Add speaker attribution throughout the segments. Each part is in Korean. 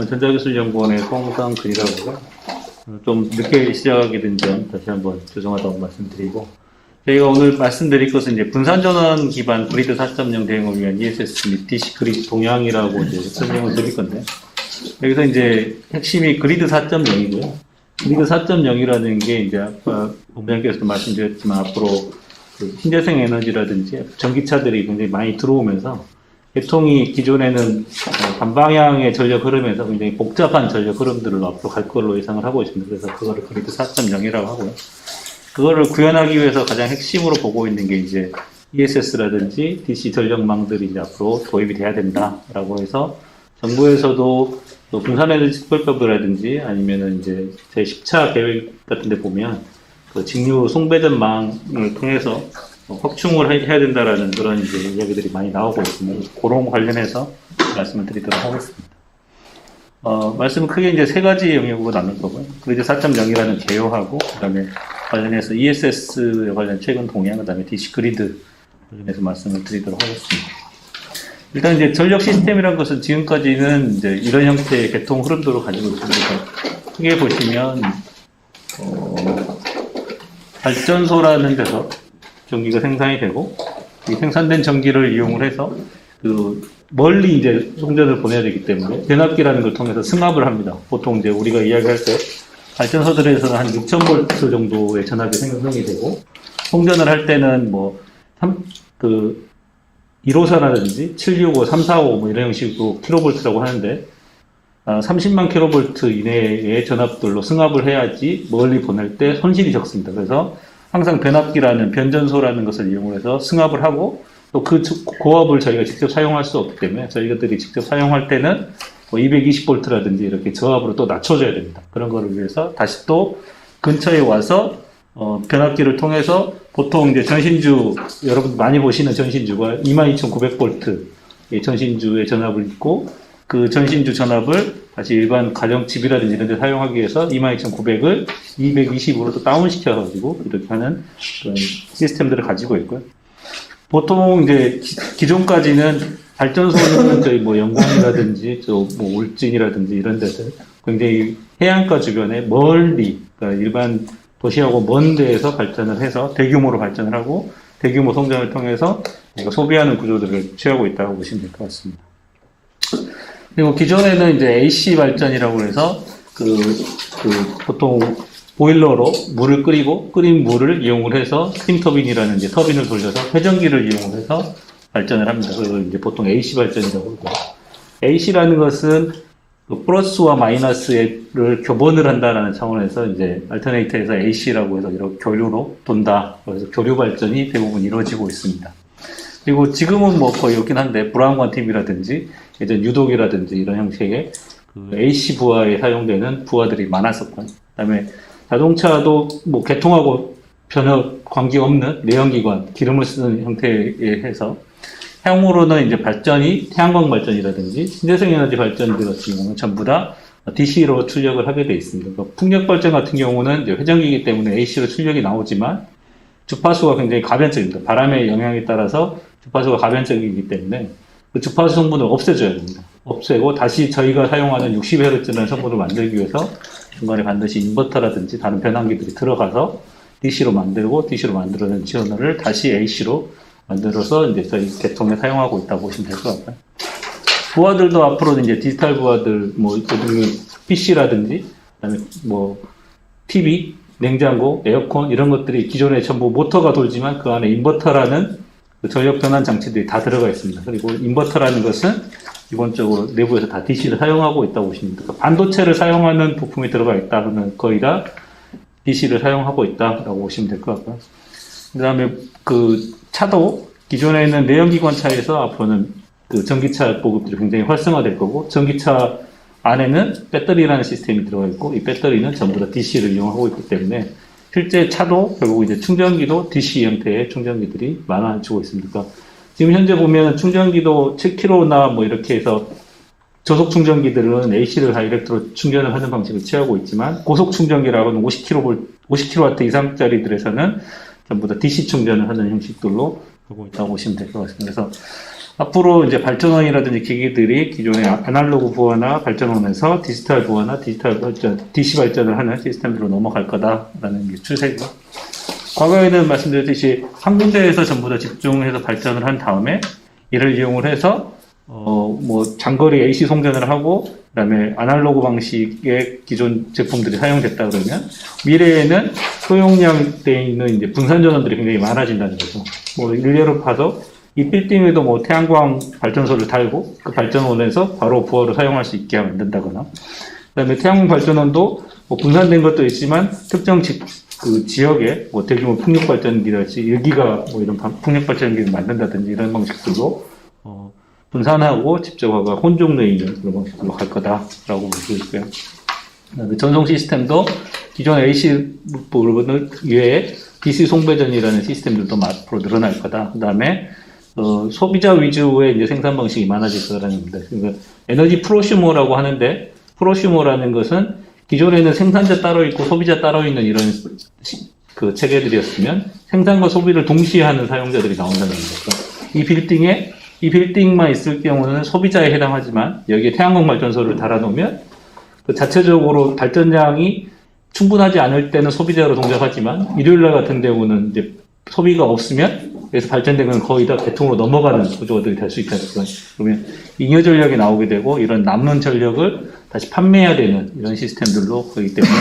Speaker 1: 전자기술연구원의 송상근이라고 하고요. 좀 늦게 시작하게 된 점 다시 한번 죄송하다고 말씀드리고, 저희가 오늘 말씀드릴 것은 이제 분산전원 기반 그리드 4.0 대응을 위한 ESS 및 DC 그리드 동향이라고 이제 설명을 드릴 건데, 여기서 이제 핵심이 그리드 4.0이고요. 그리드 4.0이라는 게 이제 아까 본부장께서도 말씀드렸지만 앞으로 그 신재생 에너지라든지 전기차들이 굉장히 많이 들어오면서 계통이 기존에는 반방향의 전력 흐름에서 굉장히 복잡한 전력 흐름들로 앞으로 갈 걸로 예상을 하고 있습니다. 그래서 그거를 그리드 4.0이라고 하고요. 그거를 구현하기 위해서 가장 핵심으로 보고 있는 게 이제 ESS라든지 DC 전력망들이 이제 앞으로 도입이 돼야 된다라고 해서 정부에서도 또 분산에너지 특별법이라든지 아니면은 이제 제10차 계획 같은 데 보면 그 직류 송배전망을 통해서 확충을 해야 된다라는 그런 이제 이야기들이 많이 나오고 있습니다. 그런 관련해서 말씀을 드리도록 하겠습니다. 말씀은 크게 이제 세 가지 영역으로 나눌 거고요. 그리드 4.0이라는 개요하고, 그 다음에 관련해서 ESS에 관련 최근 동향, 그 다음에 DC 그리드 관련해서 말씀을 드리도록 하겠습니다. 일단 이제 전력 시스템이라는 것은 지금까지는 이제 이런 형태의 개통 흐름들을 가지고 있습니다. 크게 보시면, 발전소라는 데서 전기가 생산이 되고, 이 생산된 전기를 이용을 해서 그 멀리 이제 송전을 보내야 되기 때문에 변압기라는 걸 통해서 승합을 합니다. 보통 이제 우리가 이야기할 때 발전소들에서는 한 6000V 정도의 전압이 생성이 되고, 송전을 할 때는 뭐 1호사라든지 765, 345 뭐 이런 형식으로 킬로볼트라고 하는데, 30만 킬로볼트 이내의 전압들로 승합을 해야지 멀리 보낼 때 손실이 적습니다. 그래서 항상 변압기라는 변전소라는 것을 이용해서 승합을 하고, 또 그 고압을 저희가 직접 사용할 수 없기 때문에 저희들이 직접 사용할 때는 뭐 220V라든지 이렇게 저압으로 또 낮춰줘야 됩니다. 그런 거를 위해서 다시 또 근처에 와서 변압기를 통해서 보통 이제 전신주, 여러분 많이 보시는 전신주가 22900V 전신주의 전압을 있고, 그 전신주 전압을 다시 일반 가정집이라든지 이런 데 사용하기 위해서 22900을 220으로 또 다운시켜가지고 이렇게 하는 그런 시스템들을 가지고 있고요. 보통 이제 기존까지는 발전소는 저희 뭐 영광이라든지 또 뭐 울진이라든지 이런 데서 굉장히 해안가 주변에 멀리, 그러니까 일반 도시하고 먼 데에서 발전을 해서 대규모로 발전을 하고 대규모 성장을 통해서 소비하는 구조들을 취하고 있다고 보시면 될 것 같습니다. 그리고 기존에는 이제 AC 발전이라고 해서 보통 보일러로 물을 끓이고 끓인 물을 이용을 해서 스팀 터빈이라는 이제 터빈을 돌려서 회전기를 이용해서 발전을 합니다. 그걸 이제 보통 AC 발전이라고 하고, AC라는 것은 그 플러스와 마이너스를 교번을 한다라는 차원에서 이제 알터네이터에서 AC라고 해서 이렇게 교류로 돈다. 그래서 교류 발전이 대부분 이루어지고 있습니다. 그리고 지금은 뭐 거의 없긴 한데 브라운관 TV라든지 예전 유독이라든지 이런 형식의 그 AC 부하에 사용되는 부하들이 많았었고요. 그다음에 자동차도 뭐 개통하고 전혀 관계없는 내연기관, 기름을 쓰는 형태에 해서 향후로는 이제 발전이 태양광 발전이라든지 신재생 에너지 발전들 같은 경우는 전부 다 DC로 출력을 하게 돼 있습니다. 그러니까 풍력 발전 같은 경우는 이제 회전기이기 때문에 AC로 출력이 나오지만 주파수가 굉장히 가변적입니다. 바람의 영향에 따라서 주파수가 가변적이기 때문에 그 주파수 성분을 없애줘야 됩니다. 없애고 다시 저희가 사용하는 60Hz라는 성분을 만들기 위해서 중간에 반드시 인버터라든지 다른 변환기들이 들어가서 DC로 만들고 DC로 만들어낸 지원을 다시 AC로 만들어서 이제 저희 계통에 사용하고 있다고 보시면 될 것 같아요. 부하들도 앞으로는 이제 디지털 부하들, 뭐, PC라든지, 그다음에 뭐, TV, 냉장고, 에어컨, 이런 것들이 기존에 전부 모터가 돌지만 그 안에 인버터라는 그 전력 변환 장치들이 다 들어가 있습니다. 그리고 인버터라는 것은 기본적으로 내부에서 다 DC를 사용하고 있다고 보시면 됩니다. 그러니까 반도체를 사용하는 부품이 들어가 있다 그러면 거의 다 DC를 사용하고 있다라고 보시면 될 것 같고요. 그 다음에 그 차도 기존에는 내연기관 차에서 앞으로는 그 전기차 보급들이 굉장히 활성화될 거고, 전기차 안에는 배터리라는 시스템이 들어가 있고, 이 배터리는 전부 다 DC를 이용하고 있기 때문에 실제 차도 결국 이제 충전기도 DC 형태의 충전기들이 많아지고 있습니다. 그러니까 지금 현재 보면 충전기도 7kW나 뭐 이렇게 해서 저속 충전기들은 AC를 다이렉트로 충전을 하는 방식을 취하고 있지만, 고속 충전기라고는 50kW 이상짜리들에서는 전부 다 DC 충전을 하는 형식들로 하고 있다고 보시면 될 것 같습니다. 그래서 앞으로 이제 발전원이라든지 기기들이 기존의 아날로그 부하나 발전원에서 디지털 부하나 디지털 발전, DC 발전을 하는 시스템으로 넘어갈 거다라는 게 추세고, 과거에는 말씀드렸듯이 한 군데에서 전부 다 집중해서 발전을 한 다음에 이를 이용을 해서 뭐 장거리 AC 송전을 하고 그다음에 아날로그 방식의 기존 제품들이 사용됐다 그러면 미래에는 소용량되어 있는 이제 분산 전원들이 굉장히 많아진다는 거죠. 뭐 일례로 봐서 이 빌딩에도 뭐 태양광 발전소를 달고 그 발전원에서 바로 부하로 사용할 수 있게 만든다거나, 그다음에 태양광 발전원도 뭐 분산된 것도 있지만 특정 그 지역에 뭐 대규모 풍력 발전기랄지 여기가 뭐 이런 풍력 발전기를 만든다든지 이런 방식들로 분산하고 집적화가 혼종되어 있는 그런 방식으로 갈 거다라고 볼 수 있고요. 그다음에 전송 시스템도 기존 AC 부분을 위에 DC 송배전이라는 시스템들도 앞으로 늘어날 거다. 그다음에 소비자 위주의 이제 생산 방식이 많아질 거라는 겁니다. 그러니까 에너지 프로슈머라고 하는데, 프로슈머라는 것은 기존에는 생산자 따로 있고 소비자 따로 있는 이런 그 체계들이었으면 생산과 소비를 동시에 하는 사용자들이 나온다는 거죠. 이 빌딩만 있을 경우는 소비자에 해당하지만 여기에 태양광 발전소를 달아놓으면 그 자체적으로 발전량이 충분하지 않을 때는 소비자로 동작하지만 일요일날 같은 경우는 이제 소비가 없으면 그래서 발전된 건 거의 다 대통으로 넘어가는 구조들이 될 수 있다. 그러면 잉여 전력이 나오게 되고 이런 남는 전력을 다시 판매해야 되는 이런 시스템들로 거기 때문에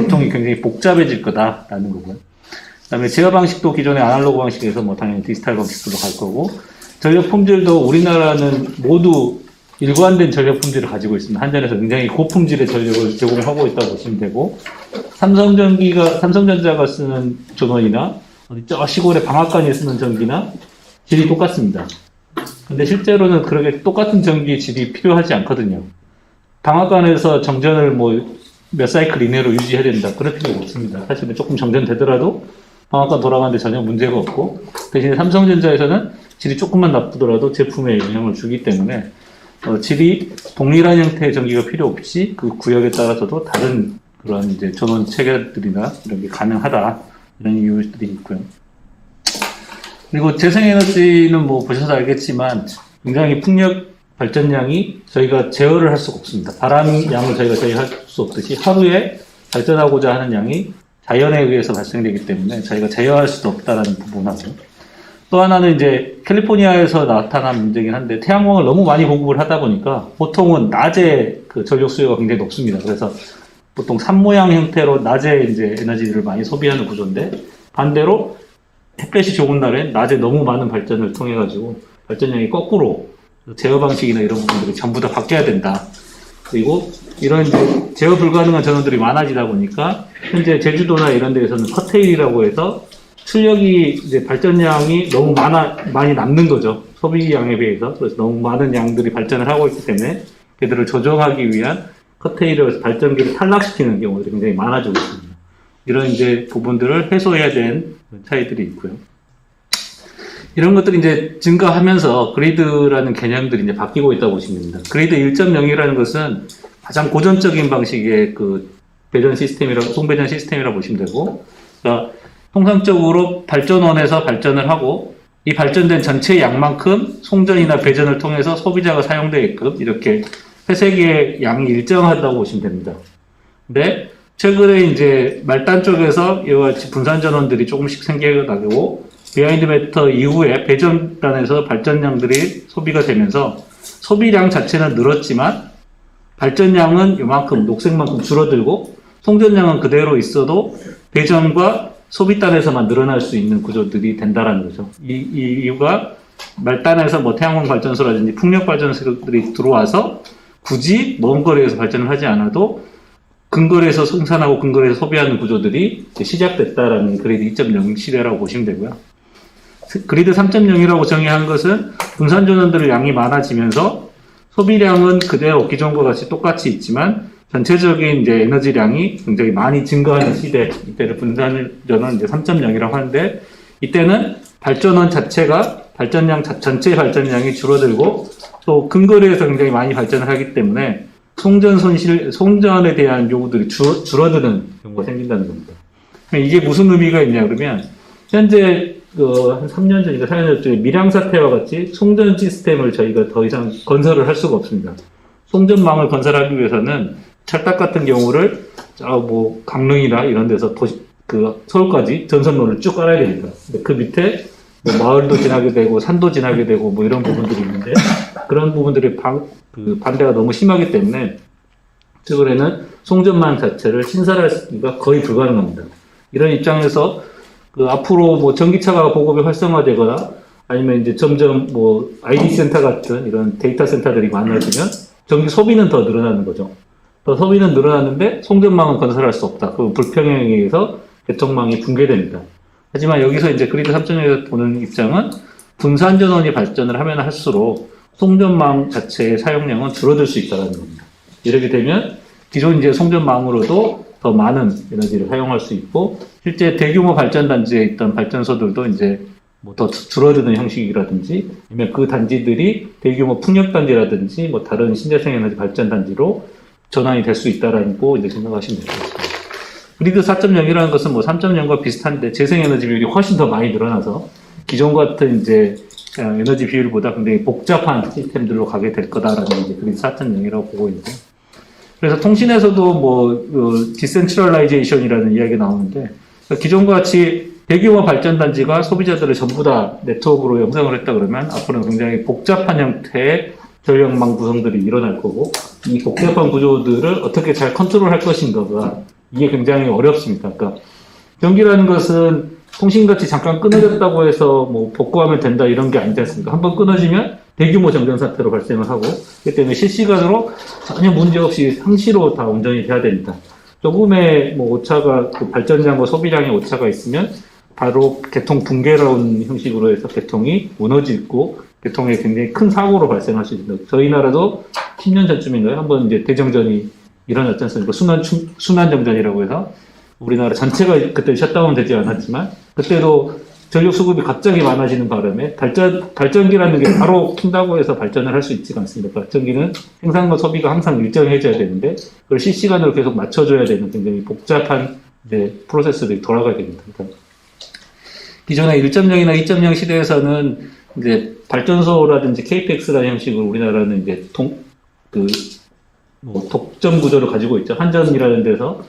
Speaker 1: 계통이 굉장히 복잡해질 거다라는 거고요. 그다음에 제어 방식도 기존의 아날로그 방식에서 뭐 당연히 디지털 방식으로 갈 거고, 전력 품질도 우리나라는 모두 일관된 전력 품질을 가지고 있습니다. 한전에서 굉장히 고품질의 전력을 제공하고 있다고 보시면 되고, 삼성전자가 쓰는 전원이나 어디 저 시골의 방앗간에 쓰는 전기나 질이 똑같습니다. 근데 실제로는 그렇게 똑같은 전기 질이 필요하지 않거든요. 방앗간에서 정전을 뭐 몇 사이클 이내로 유지해야 된다, 그럴 필요가 없습니다. 사실은 조금 정전되더라도 방앗간 돌아가는데 전혀 문제가 없고, 대신에 삼성전자에서는 질이 조금만 나쁘더라도 제품에 영향을 주기 때문에 질이 동일한 형태의 전기가 필요 없이 그 구역에 따라서도 다른 그런 이제 전원 체계들이나 이런 게 가능하다, 이런 이유들이 있고요. 그리고 재생에너지는 뭐 보셔서 알겠지만 굉장히 풍력 발전량이 저희가 제어를 할 수가 없습니다. 바람 양을 저희가 제어할 수 없듯이 하루에 발전하고자 하는 양이 자연에 의해서 발생되기 때문에 저희가 제어할 수도 없다라는 부분하고, 또 하나는 이제 캘리포니아에서 나타난 문제긴 한데 태양광을 너무 많이 공급을 하다 보니까 보통은 낮에 그 전력 수요가 굉장히 높습니다. 그래서 보통 산모양 형태로 낮에 이제 에너지를 많이 소비하는 구조인데, 반대로 햇볕이 좋은 날엔 낮에 너무 많은 발전을 통해 가지고 발전량이 거꾸로 제어 방식이나 이런 부분들이 전부 다 바뀌어야 된다. 그리고 이런 이제 제어 불가능한 전원들이 많아지다 보니까 현재 제주도나 이런 데에서는 커테일이라고 해서 출력이 이제 발전량이 너무 많이 남는 거죠. 소비량에 비해서. 그래서 너무 많은 양들이 발전을 하고 있기 때문에 그들을 조정하기 위한 커테일을 발전기를 탈락시키는 경우들이 굉장히 많아지고 있습니다. 이런 이제 부분들을 해소해야 되는 차이들이 있고요. 이런 것들이 이제 증가하면서 그리드라는 개념들이 이제 바뀌고 있다고 보시면 됩니다. 그리드 1.0이라는 것은 가장 고전적인 방식의 그 배전 시스템이라고, 송배전 시스템이라고 보시면 되고, 그러니까 통상적으로 발전원에서 발전을 하고 이 발전된 전체 양만큼 송전이나 배전을 통해서 소비자가 사용되게끔 이렇게 회색의 양이 일정하다고 보시면 됩니다. 근데 최근에 이제 말단 쪽에서 이와 같이 분산 전원들이 조금씩 생겨나고 비하인드 매터 이후에 배전단에서 발전량들이 소비가 되면서 소비량 자체는 늘었지만 발전량은 이만큼 녹색만큼 줄어들고 송전량은 그대로 있어도 배전과 소비단에서만 늘어날 수 있는 구조들이 된다라는 거죠. 이 이유가 말단에서 뭐 태양광 발전소라든지 풍력 발전소들이 들어와서 굳이 먼 거리에서 발전을 하지 않아도 근거리에서 생산하고 근거리에서 소비하는 구조들이 시작됐다라는 그리드 2.0 시대라고 보시면 되고요. 그리드 3.0이라고 정의한 것은 분산 전원들의 양이 많아지면서 소비량은 그대로 기존과 같이 똑같이 있지만 전체적인 이제 에너지량이 굉장히 많이 증가하는 시대, 이때를 분산 전원 이제 3.0이라고 하는데, 이때는 발전원 자체가 전체 발전량이 줄어들고 또 근거리에서 굉장히 많이 발전을 하기 때문에 송전에 대한 요구들이 줄어드는 경우가 생긴다는 겁니다. 이게 무슨 의미가 있냐 그러면 현재 한 3년 전인가 4년 전에 밀양 사태와 같이 송전 시스템을 저희가 더 이상 건설을 할 수가 없습니다. 송전망을 건설하기 위해서는 찰떡 같은 경우를 뭐 강릉이나 이런 데서 서울까지 전선로를 쭉 깔아야 됩니다. 그 밑에 뭐 마을도 지나게 되고 산도 지나게 되고 뭐 이런 부분들이 있는데 그런 부분들이 반대가 너무 심하기 때문에 최근에는 송전망 자체를 신설하기가 거의 불가능합니다. 이런 입장에서 앞으로 뭐 전기차가 보급이 활성화되거나 아니면 이제 점점 뭐 ID 센터 같은 이런 데이터 센터들이 많아지면 전기 소비는 더 늘어나는 거죠. 더 소비는 늘어나는데 송전망은 건설할 수 없다. 그 불평행에 의해서 개통망이 붕괴됩니다. 하지만 여기서 이제 그리드 3.0에서 보는 입장은 분산 전원이 발전을 하면 할수록 송전망 자체의 사용량은 줄어들 수 있다는 겁니다. 이렇게 되면 기존 이제 송전망으로도 더 많은 에너지를 사용할 수 있고 실제 대규모 발전단지에 있던 발전소들도 이제 뭐 더 줄어드는 형식이라든지 아니면 그 단지들이 대규모 풍력단지라든지 뭐 다른 신재생 에너지 발전단지로 전환이 될 수 있다라고 이제 생각하시면 될 것 같습니다. 그리드 4.0이라는 것은 뭐 3.0과 비슷한데 재생에너지 비율이 훨씬 더 많이 늘어나서 기존 같은 이제 에너지 비율보다 굉장히 복잡한 시스템들로 가게 될 거다라는 이제 그리드 4.0이라고 보고 있는데 그래서 통신에서도 뭐 디센트럴라이제이션이라는 이야기가 나오는데 기존과 같이 대규모 발전단지가 소비자들을 전부 다 네트워크로 형성을 했다 그러면 앞으로는 굉장히 복잡한 형태의 전력망 구성들이 일어날 거고 이 복잡한 구조들을 어떻게 잘 컨트롤할 것인가가 이게 굉장히 어렵습니다. 그러니까 전기라는 것은 통신같이 잠깐 끊어졌다고 해서 뭐 복구하면 된다 이런 게 아니지 않습니까? 한번 끊어지면 대규모 정전 사태로 발생을 하고 그렇기 때문에 실시간으로 전혀 문제없이 상시로 다 운전이 돼야 됩니다. 조금의 뭐 오차가 발전량과 소비량의 오차가 있으면 바로 개통 붕괴라는 형식으로 해서 개통이 무너지고 개통에 굉장히 큰 사고로 발생할 수 있습니다. 저희 나라도 10년 전쯤인가요? 한번 이제 대정전이 일어났지 않습니까? 순환정전이라고 해서 우리나라 전체가 그때 셧다운 되지 않았지만 그때도 전력 수급이 갑자기 많아지는 바람에 발전기라는 게 바로 킨다고 해서 발전을 할 수 있지가 않습니다. 발전기는 생산과 소비가 항상 일정해져야 되는데 그걸 실시간으로 계속 맞춰줘야 되는 굉장히 복잡한 이제 프로세스들이 돌아가야 됩니다. 그러니까 기존의 1.0이나 2.0 시대에서는 이제 발전소라든지 KPX라는 형식으로 우리나라는 이제 독점 구조를 가지고 있죠. 한전이라는 데서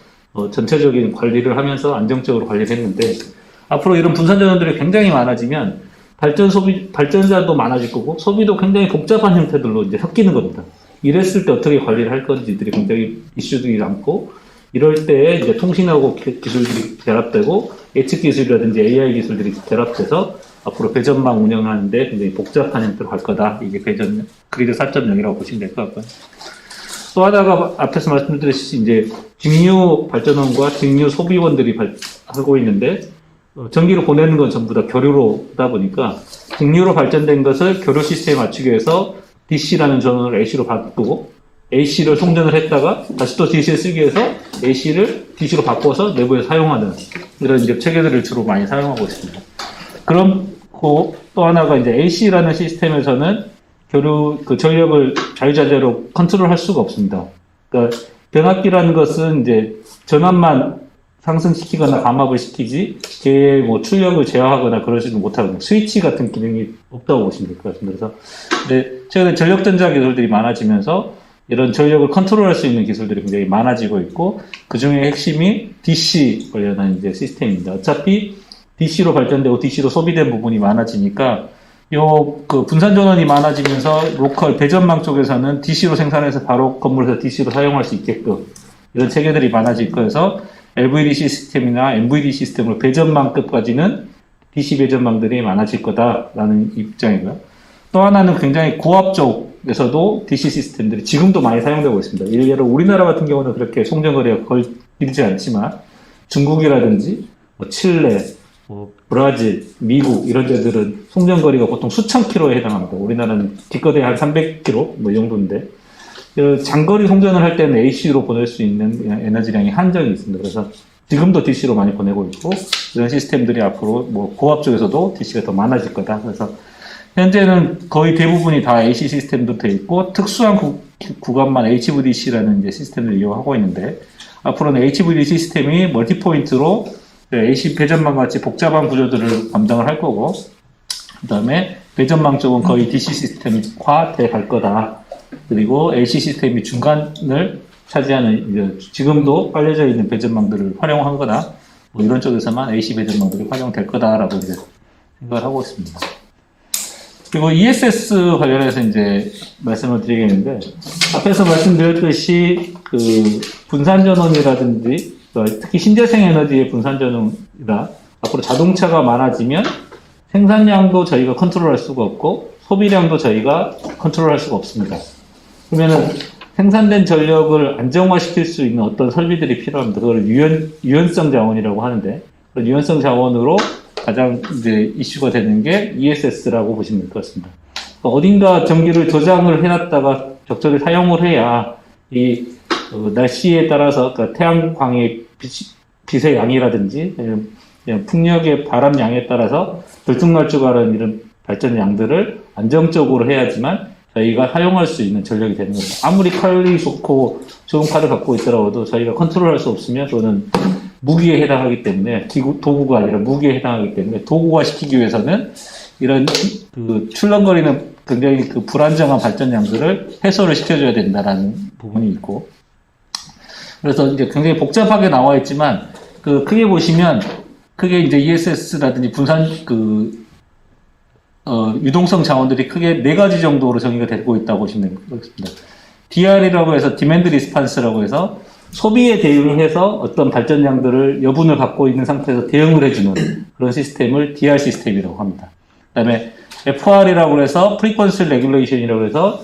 Speaker 1: 전체적인 관리를 하면서 안정적으로 관리를 했는데 앞으로 이런 분산 전원들이 굉장히 많아지면 발전자도 많아질 거고 소비도 굉장히 복잡한 형태들로 이제 섞이는 겁니다. 이랬을 때 어떻게 관리를 할 건지들이 굉장히 이슈들이 많고 이럴 때 이제 통신하고 기술들이 결합되고 예측 기술이라든지 AI 기술들이 결합돼서 앞으로 배전망 운영하는데 굉장히 복잡한 형태로 갈 거다. 이게 그리드 4.0이라고 보시면 될 것 같고요. 또 하나가 앞에서 말씀드렸듯이 이제 직류 발전원과 직류 소비원들이 하고 있는데 전기를 보내는 건 전부 다 교류로 하다 보니까 직류로 발전된 것을 교류 시스템에 맞추기 위해서 DC라는 전원을 AC로 바꾸고 AC를 송전을 했다가 다시 또 DC를 쓰기 위해서 AC를 DC로 바꿔서 내부에 사용하는 이런 이제 체계들을 주로 많이 사용하고 있습니다. 그리고 또 하나가 이제 AC라는 시스템에서는 전력을 자유자재로 컨트롤할 수가 없습니다. 그러니까 변압기라는 것은 이제 전압만 상승시키거나 감압을 시키지, 걔의 뭐 출력을 제어하거나 그러지도 못하고 스위치 같은 기능이 없다고 보시면 될 것 같습니다. 그래서 근데 최근에 전력전자 기술들이 많아지면서 이런 전력을 컨트롤할 수 있는 기술들이 굉장히 많아지고 있고 그 중에 핵심이 DC 관련한 이제 시스템입니다. 어차피 DC로 발전되고 DC로 소비된 부분이 많아지니까 분산 전원이 많아지면서 로컬 배전망 쪽에서는 DC로 생산해서 바로 건물에서 DC로 사용할 수 있게끔 이런 체계들이 많아질 거여서 LVDC 시스템이나 MVD 시스템으로 배전망급까지는 DC 배전망들이 많아질 거다라는 입장이고요. 또 하나는 굉장히 고압 쪽에서도 DC 시스템들이 지금도 많이 사용되고 있습니다. 일례로 우리나라 같은 경우는 그렇게 송전거리가 거의 길지 않지만 중국이라든지 칠레, 브라질, 미국 이런 데들은 송전거리가 보통 수천 킬로에 해당합니다. 우리나라는 기껏해야 한 300킬로 이 정도인데 장거리 송전을 할 때는 AC로 보낼 수 있는 에너지량이 한정이 있습니다. 그래서 지금도 DC로 많이 보내고 있고 이런 시스템들이 앞으로 고압 쪽에서도 DC가 더 많아질 거다. 그래서 현재는 거의 대부분이 다 AC 시스템도 돼 있고 특수한 구간만 HVDC라는 이제 시스템을 이용하고 있는데 앞으로는 HVDC 시스템이 멀티포인트로 AC 배전망 같이 복잡한 구조들을 감당을 할 거고, 그 다음에 배전망 쪽은 거의 DC 시스템화 돼 갈 거다. 그리고 AC 시스템이 중간을 차지하는, 지금도 깔려져 있는 배전망들을 활용한 거다. 뭐 이런 쪽에서만 AC 배전망들이 활용될 거다라고 이제 생각을 하고 있습니다. 그리고 ESS 관련해서 이제 말씀을 드리겠는데, 앞에서 말씀드렸듯이 그 분산 전원이라든지, 특히 신재생 에너지의 분산 전원이라 앞으로 자동차가 많아지면 생산량도 저희가 컨트롤할 수가 없고 소비량도 저희가 컨트롤할 수가 없습니다. 그러면은 생산된 전력을 안정화시킬 수 있는 어떤 설비들이 필요합니다. 그걸 유연성 자원이라고 하는데, 그런 유연성 자원으로 가장 이제 이슈가 되는 게 ESS라고 보시면 될 것 같습니다. 어딘가 전기를 저장을 해놨다가 적절히 사용을 해야 이 날씨에 따라서, 그러니까 태양광의 빛의 양이라든지 풍력의 바람 양에 따라서 들쭉날쭉하는 이런 발전 양들을 안정적으로 해야지만 저희가 사용할 수 있는 전력이 되는 겁니다. 아무리 칼이 좋고 좋은 칼을 갖고 있더라도 저희가 컨트롤할 수 없으면 그거는 무기에 해당하기 때문에, 도구가 아니라 무기에 해당하기 때문에 도구화 시키기 위해서는 이런 그 출렁거리는 굉장히 그 불안정한 발전량들을 해소를 시켜줘야 된다라는 부분이 있고, 그래서 이제 굉장히 복잡하게 나와 있지만, 그 크게 보시면 크게 이제 ESS라든지 분산 유동성 자원들이 크게 4가지 정도로 정의가 되고 있다고 보시면 되겠습니다. DR이라고 해서 디맨드 리스판스라고 해서 소비에 대응을 해서 어떤 발전량들을 여분을 갖고 있는 상태에서 대응을 해주는 그런 시스템을 DR 시스템이라고 합니다. 그 다음에 FR이라고 해서 프리퀀시 레귤레이션이라고 해서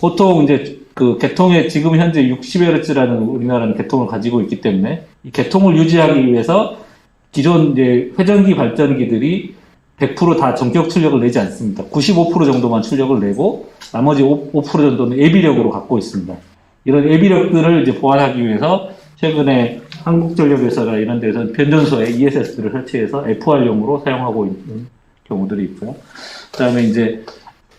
Speaker 1: 보통 이제 그 계통에 지금 현재 60Hz라는 우리나라는 계통을 가지고 있기 때문에 이 계통을 유지하기 위해서 기존 이제 회전기 발전기들이 100% 다 전격 출력을 내지 않습니다. 95% 정도만 출력을 내고 나머지 5% 정도는 예비력으로 갖고 있습니다. 이런 예비력들을 이제 보완하기 위해서 최근에 한국전력회사나 이런 데서 변전소에 ESS를 설치해서 FR용으로 사용하고 있는 경우들이 있고요. 그 다음에 이제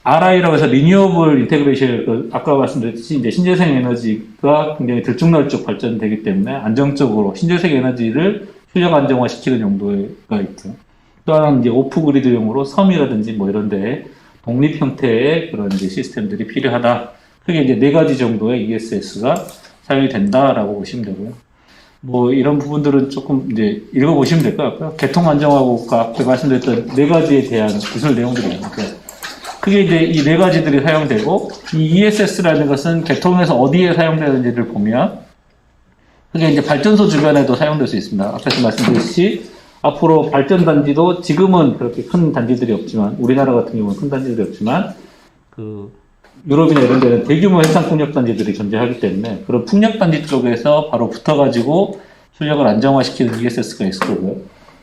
Speaker 1: RI라고 해서 리뉴어블 인테그레이션, 아까 말씀드렸듯이 이제 신재생 에너지가 굉장히 들쭉날쭉 발전되기 때문에 안정적으로 신재생 에너지를 출력 안정화시키는 용도가 있고요. 또 하나는 이제 오프그리드용으로 섬이라든지 뭐 이런 데에 독립 형태의 그런 이제 시스템들이 필요하다. 크게 이제 4가지 정도의 ESS가 사용이 된다라고 보시면 되고요. 뭐 이런 부분들은 조금 이제 읽어보시면 될 것 같고요. 개통 안정하고 앞에 말씀드렸던 4가지에 대한 기술 내용들입니다. 크게 이제 이 4가지들이 사용되고, 이 ESS라는 것은 개통에서 어디에 사용되는지를 보면 크게 이제 발전소 주변에도 사용될 수 있습니다. 앞에서 말씀드렸듯이 앞으로 발전 단지도 지금은 그렇게 큰 단지들이 없지만, 우리나라 같은 경우는 큰 단지들이 없지만 그 유럽이나 이런 데는 대규모 해상 풍력 단지들이 존재하기 때문에 그런 풍력 단지 쪽에서 바로 붙어가지고 출력을 안정화시키는 ESS가 있을 거고요.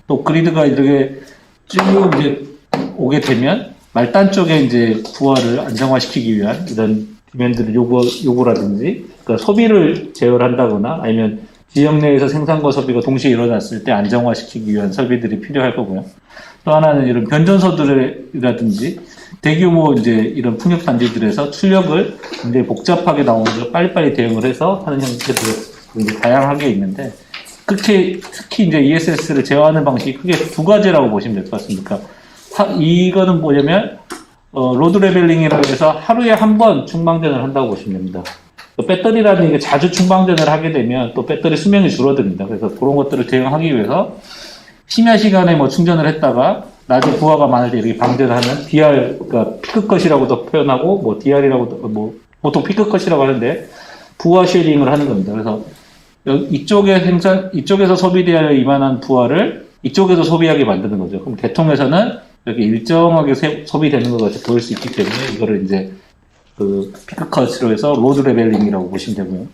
Speaker 1: 또 그리드가 이렇게 쭉 이제 오게 되면 말단 쪽에 이제 부하를 안정화시키기 위한 이런 디맨드를 요구라든지, 그러니까 소비를 제어한다거나 아니면 지역 내에서 생산과 소비가 동시에 일어났을 때 안정화시키기 위한 설비들이 필요할 거고요. 또 하나는 이런 변전소들이라든지 대규모 이제 이런 풍력 단지들에서 출력을 굉장히 복잡하게 나오는 걸 빨리빨리 대응을 해서 하는 형태들이 다양하게 있는데, 특히 이제 ESS를 제어하는 방식이 크게 2가지라고 보시면 될 것 같습니다. 이거는 뭐냐면, 로드 레벨링이라고 해서 하루에 한 번 충방전을 한다고 보시면 됩니다. 배터리라는 게 자주 충방전을 하게 되면 또 배터리 수명이 줄어듭니다. 그래서 그런 것들을 대응하기 위해서 심야 시간에 뭐 충전을 했다가 낮에 부하가 많을 때 이렇게 방전을 하는 DR, 그러니까 피크컷이라고도 표현하고, 뭐 DR이라고도, 뭐 보통 피크컷이라고 하는데 부하 쉐어링을 하는 겁니다. 그래서 이쪽에서 소비되어야 할 이만한 부하를 이쪽에서 소비하게 만드는 거죠. 그럼 개통에서는 이렇게 일정하게 소비되는 것 같이 보일 수 있기 때문에 이거를 이제 그 피크컷으로 해서 로드 레벨링이라고 보시면 되고요.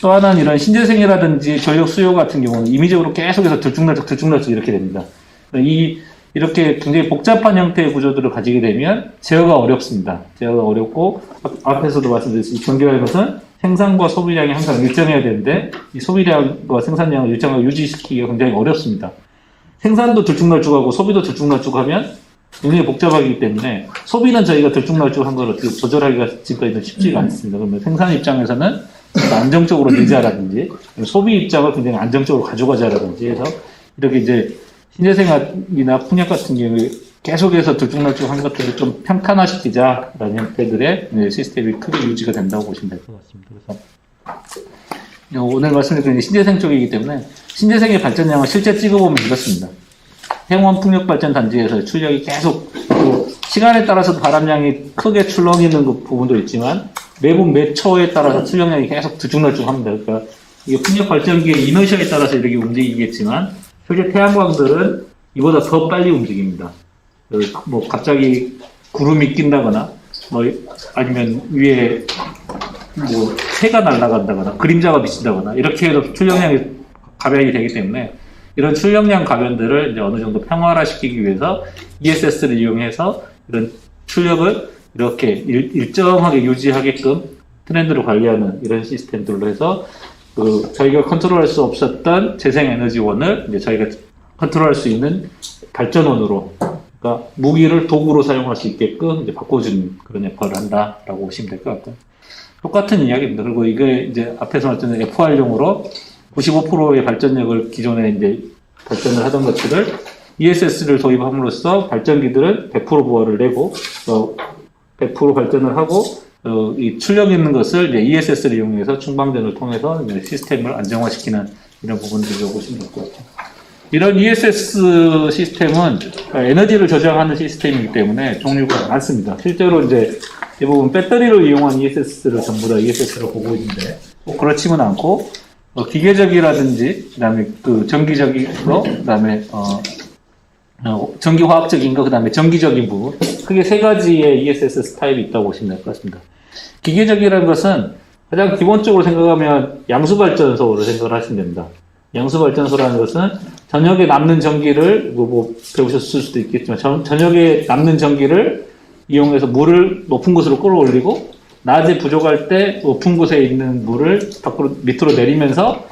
Speaker 1: 또 하나는 이런 신재생이라든지 전력 수요 같은 경우는 임의적으로 계속해서 들쭉날쭉 이렇게 됩니다. 이렇게 굉장히 복잡한 형태의 구조들을 가지게 되면 제어가 어렵습니다. 제어가 어렵고, 앞에서도 말씀드렸듯이 전기라는 것은 생산과 소비량이 항상 일정해야 되는데 이 소비량과 생산량을 일정하게 유지시키기가 굉장히 어렵습니다. 생산도 들쭉날쭉하고 소비도 들쭉날쭉하면 굉장히 복잡하기 때문에 소비는 저희가 들쭉날쭉한 걸 어떻게 조절하기가 지금까지는 쉽지가 않습니다. 그러면 생산 입장에서는 안정적으로 내자라든지 소비 입장을 굉장히 안정적으로 가져가자라든지 해서 이렇게 이제 신재생이나 풍력 같은 경우에 계속해서 들쭉날쭉한 것들을 좀 평탄화시키자라는 형태들의 시스템이 크게 유지가 된다고 보시면 될 것 같습니다. 그래서 오늘 말씀드린 신재생 쪽이기 때문에 신재생의 발전량을 실제 찍어보면 이렇습니다. 행원 풍력 발전 단지에서 출력이 계속 시간에 따라서 바람량이 크게 출렁이는 그 부분도 있지만 매분 몇 초에 따라서 출력량이 계속 들쭉날쭉합니다. 그러니까 이게 풍력 발전기의 이너시아에 따라서 이렇게 움직이겠지만 실제 태양광들은 이보다 더 빨리 움직입니다. 뭐 갑자기 구름이 낀다거나 뭐 아니면 위에 뭐 새가 날아간다거나 그림자가 비친다거나 이렇게 해서 출력량이 가변이 되기 때문에 이런 출력량 가변들을 이제 어느 정도 평활화시키기 위해서 ESS를 이용해서 이런 출력을 이렇게 일정하게 유지하게끔 트렌드를 관리하는 이런 시스템들로 해서 저희가 컨트롤할 수 없었던 재생에너지원을 이제 저희가 컨트롤할 수 있는 발전원으로, 그러니까 무기를 도구로 사용할 수 있게끔 이제 바꿔주는 그런 역할을 한다라고 보시면 될 것 같고요. 똑같은 이야기입니다. 그리고 이게 이제 앞에서 말씀드린 FR용으로 95%의 발전력을 기존에 이제 발전을 하던 것들을 ESS를 도입함으로써 발전기들은 100% 부하를 내고 100% 발전을 하고 이 출력 있는 것을 이제 ESS를 이용해서 충방전을 통해서 이제 시스템을 안정화시키는 이런 부분들을 보시면 될 것 같아요. 이런 ESS 시스템은 에너지를 저장하는 시스템이기 때문에 종류가 많습니다. 실제로 이제 대부분 배터리를 이용한 ESS를 전부 다 ESS로 보고 있는데 꼭 그렇지는 않고 기계적이라든지 그다음에 전기적으로 그다음에 전기화학적인 거 그다음에 전기적인 부분 크게 세 가지의 ESS 스타일이 있다고 보시면 될 것 같습니다. 기계적이라는 것은 가장 기본적으로 생각하면 양수발전소를 생각을 하시면 됩니다. 양수발전소라는 것은 저녁에 남는 전기를 배우셨을 수도 있겠지만 저녁에 남는 전기를 이용해서 물을 높은 곳으로 끌어올리고 낮에 부족할 때 높은 곳에 있는 물을 밑으로 내리면서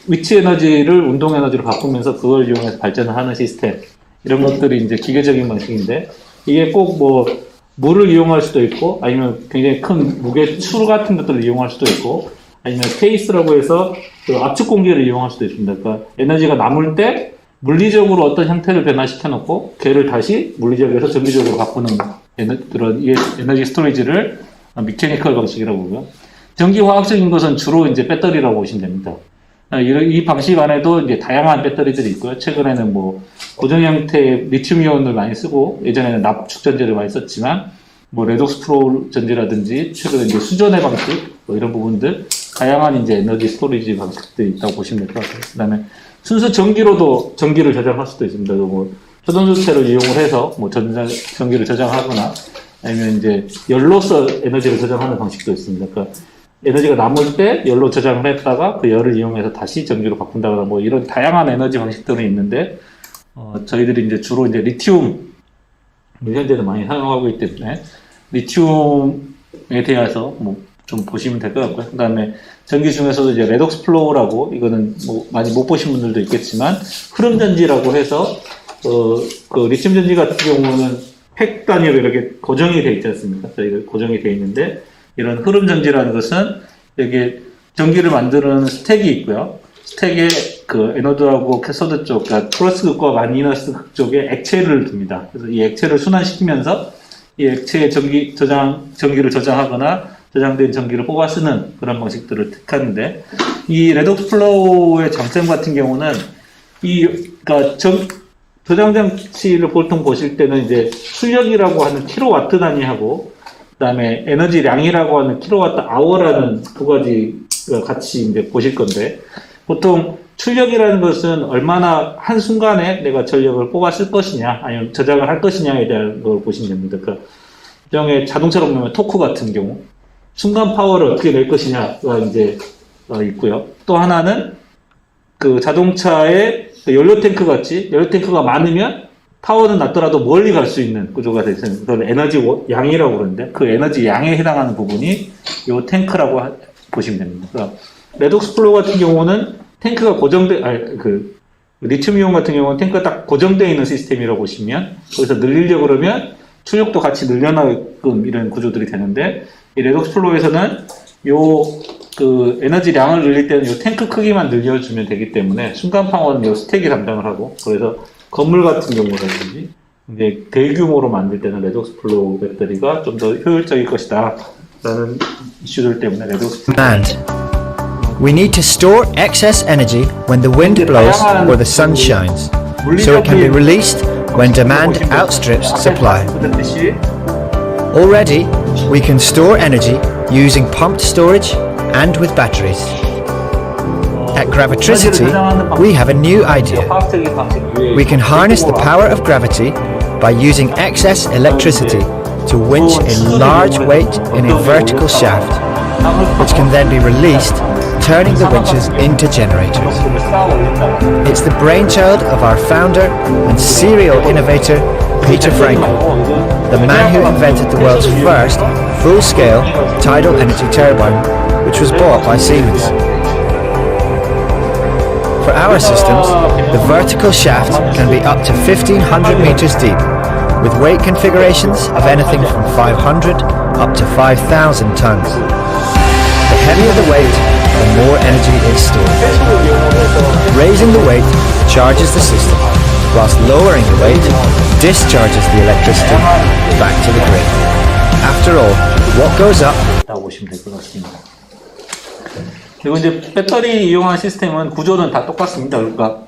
Speaker 1: 위치 에너지를 운동 에너지로 바꾸면서 그걸 이용해서 발전을 하는 시스템, 이런 것들이 이제 기계적인 방식인데 이게 꼭 물을 이용할 수도 있고 아니면 굉장히 큰 무게 추 같은 것들을 이용할 수도 있고 아니면 케이스라고 해서 압축 공기를 이용할 수도 있습니다. 그러니까 에너지가 남을 때 물리적으로 어떤 형태를 변화시켜 놓고 걔를 다시 물리적에서 전기적으로 바꾸는 그런 에너지 스토리지를 미케니컬 방식이라고 보고요. 전기화학적인 것은 주로 이제 배터리라고 보시면 됩니다. 이 방식 안에도 이제 다양한 배터리들이 있고요. 최근에는 고정 형태의 리튬이온을 많이 쓰고 예전에는 납축 전지를 많이 썼지만 레독스 프로 전지라든지 최근에 이제 수전의 방식 이런 부분들 다양한 이제 에너지 스토리지 방식들이 있다고 보시면 될 것 같아요. 그다음에 순수 전기로도 전기를 저장할 수도 있습니다. 초전도체를 이용을 해서 전기를 저장하거나 아니면 이제 열로서 에너지를 저장하는 방식도 있습니다. 그러니까 에너지가 남을 때 열로 저장을 했다가 그 열을 이용해서 다시 전기로 바꾼다거나 이런 다양한 에너지 방식들이 있는데 저희들이 이제 주로 이제 리튬을 현재는 많이 사용하고 있기 때문에 리튬에 대해서 좀 보시면 될 것 같고요. 그 다음에 전기 중에서도 이제 레독스 플로우라고 이거는 많이 못 보신 분들도 있겠지만 흐름 전지라고 해서 그 리튬 전지 같은 경우는 팩 단위로 이렇게 고정이 되어 있지 않습니까? 저희가 고정이 되어 있는데 이런 흐름 전지라는 것은 여기 전기를 만드는 스택이 있고요. 스택에 그 에노드하고 캐소드 쪽, 그러니까 플러스 극과 마이너스 극 쪽에 액체를 둡니다. 그래서 이 액체를 순환시키면서 이 액체의 전기를 저장하거나 저장된 전기를 뽑아 쓰는 그런 방식들을 택하는데 이 레독스 플로우의 장점 같은 경우는 그러니까 저장 장치를 보통 보실 때는 이제 출력이라고 하는 킬로와트 단위하고 그다음에 에너지량이라고 하는 킬로와트 아워라는 두 가지가 같이 이제 보실 건데 보통 출력이라는 것은 얼마나 한순간에 내가 전력을 뽑아 쓸 것이냐 아니면 저장을 할 것이냐에 대한 걸 보시면 됩니다. 그러니까 일종의 자동차로 보면 토크 같은 경우 순간 파워를 어떻게 낼 것이냐가 이제 있고요. 또 하나는 그 자동차의 연료 탱크 같이 연료 탱크가 많으면 파워는 낮더라도 멀리 갈 수 있는 구조가 되어 있습니다. 그걸 에너지 양이라고 그러는데 그 에너지 양에 해당하는 부분이 이 탱크라고 보시면 됩니다. 그러니까 레독스 플로우 같은 경우는 탱크가 리튬이온 같은 경우는 탱크가 딱 고정되어 있는 시스템이라고 보시면 거기서 늘리려고 그러면 출력도 같이 늘려나가끔 이런 구조들이 되는데 이 레독스 플로우에서는 그 에너지량을 늘릴 때는 이 탱크 크기만 늘려주면 되기 때문에 순간 방어는 이 스택이 담당을 하고, 그래서 건물 같은 경우라든지 이제 대규모로 만들 때는 레독스 플로우 배터리가 좀 더 효율적일 것이다 라는 이슈들 때문에 레독스
Speaker 2: Demand. We need to store excess energy when the wind blows or the sun shines, so it can be released when demand outstrips supply. Already, we can store energy using pumped storage and with batteries. At Gravitricity, we have a new idea. We can harness the power of gravity by using excess electricity to winch a large weight in a vertical shaft, which can then be released, turning the winches into generators. It's the brainchild of our founder and serial innovator, Peter Frankel, the man who invented the world's first full-scale tidal energy turbine, which was bought by Siemens. For our systems, the vertical shaft can be up to 1,500 meters deep, with weight configurations of anything from 500 up to 5,000 tons. The heavier the weight, the more energy is stored. Raising the weight charges the system, whilst lowering the weight discharges the electricity back to the grid. After all, what goes up
Speaker 1: 라고 보시면 될 것 같습니다. 그리고 이제 배터리 이용한 시스템은 구조는 다 똑같습니다. 그러니까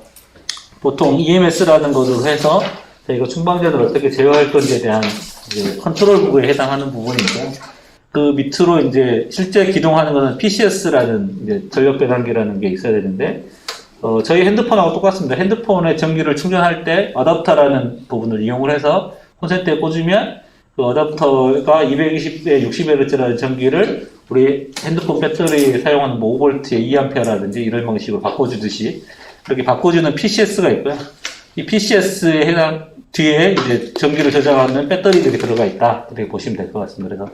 Speaker 1: 보통 EMS라는 것으로 해서 저희가 충방전을 어떻게 제어할 건지에 대한 이제 컨트롤 부분에 해당하는 부분이고, 그 밑으로 이제 실제 기동하는 것은 PCS라는 이제 전력 배관기라는 게 있어야 되는데, 저희 핸드폰하고 똑같습니다. 핸드폰에 전기를 충전할 때 어댑터라는 부분을 이용을 해서 콘센트에 꽂으면 그 어댑터가 220에 60Hz라는 전기를 우리 핸드폰 배터리에 사용하는 뭐 5V에 2A라든지 이런 방식으로 바꿔주듯이 그렇게 바꿔주는 PCS가 있고요. 이 PCS에 해당 뒤에 이제 전기를 저장하는 배터리들이 들어가 있다. 이렇게 보시면 될 것 같습니다. 그래서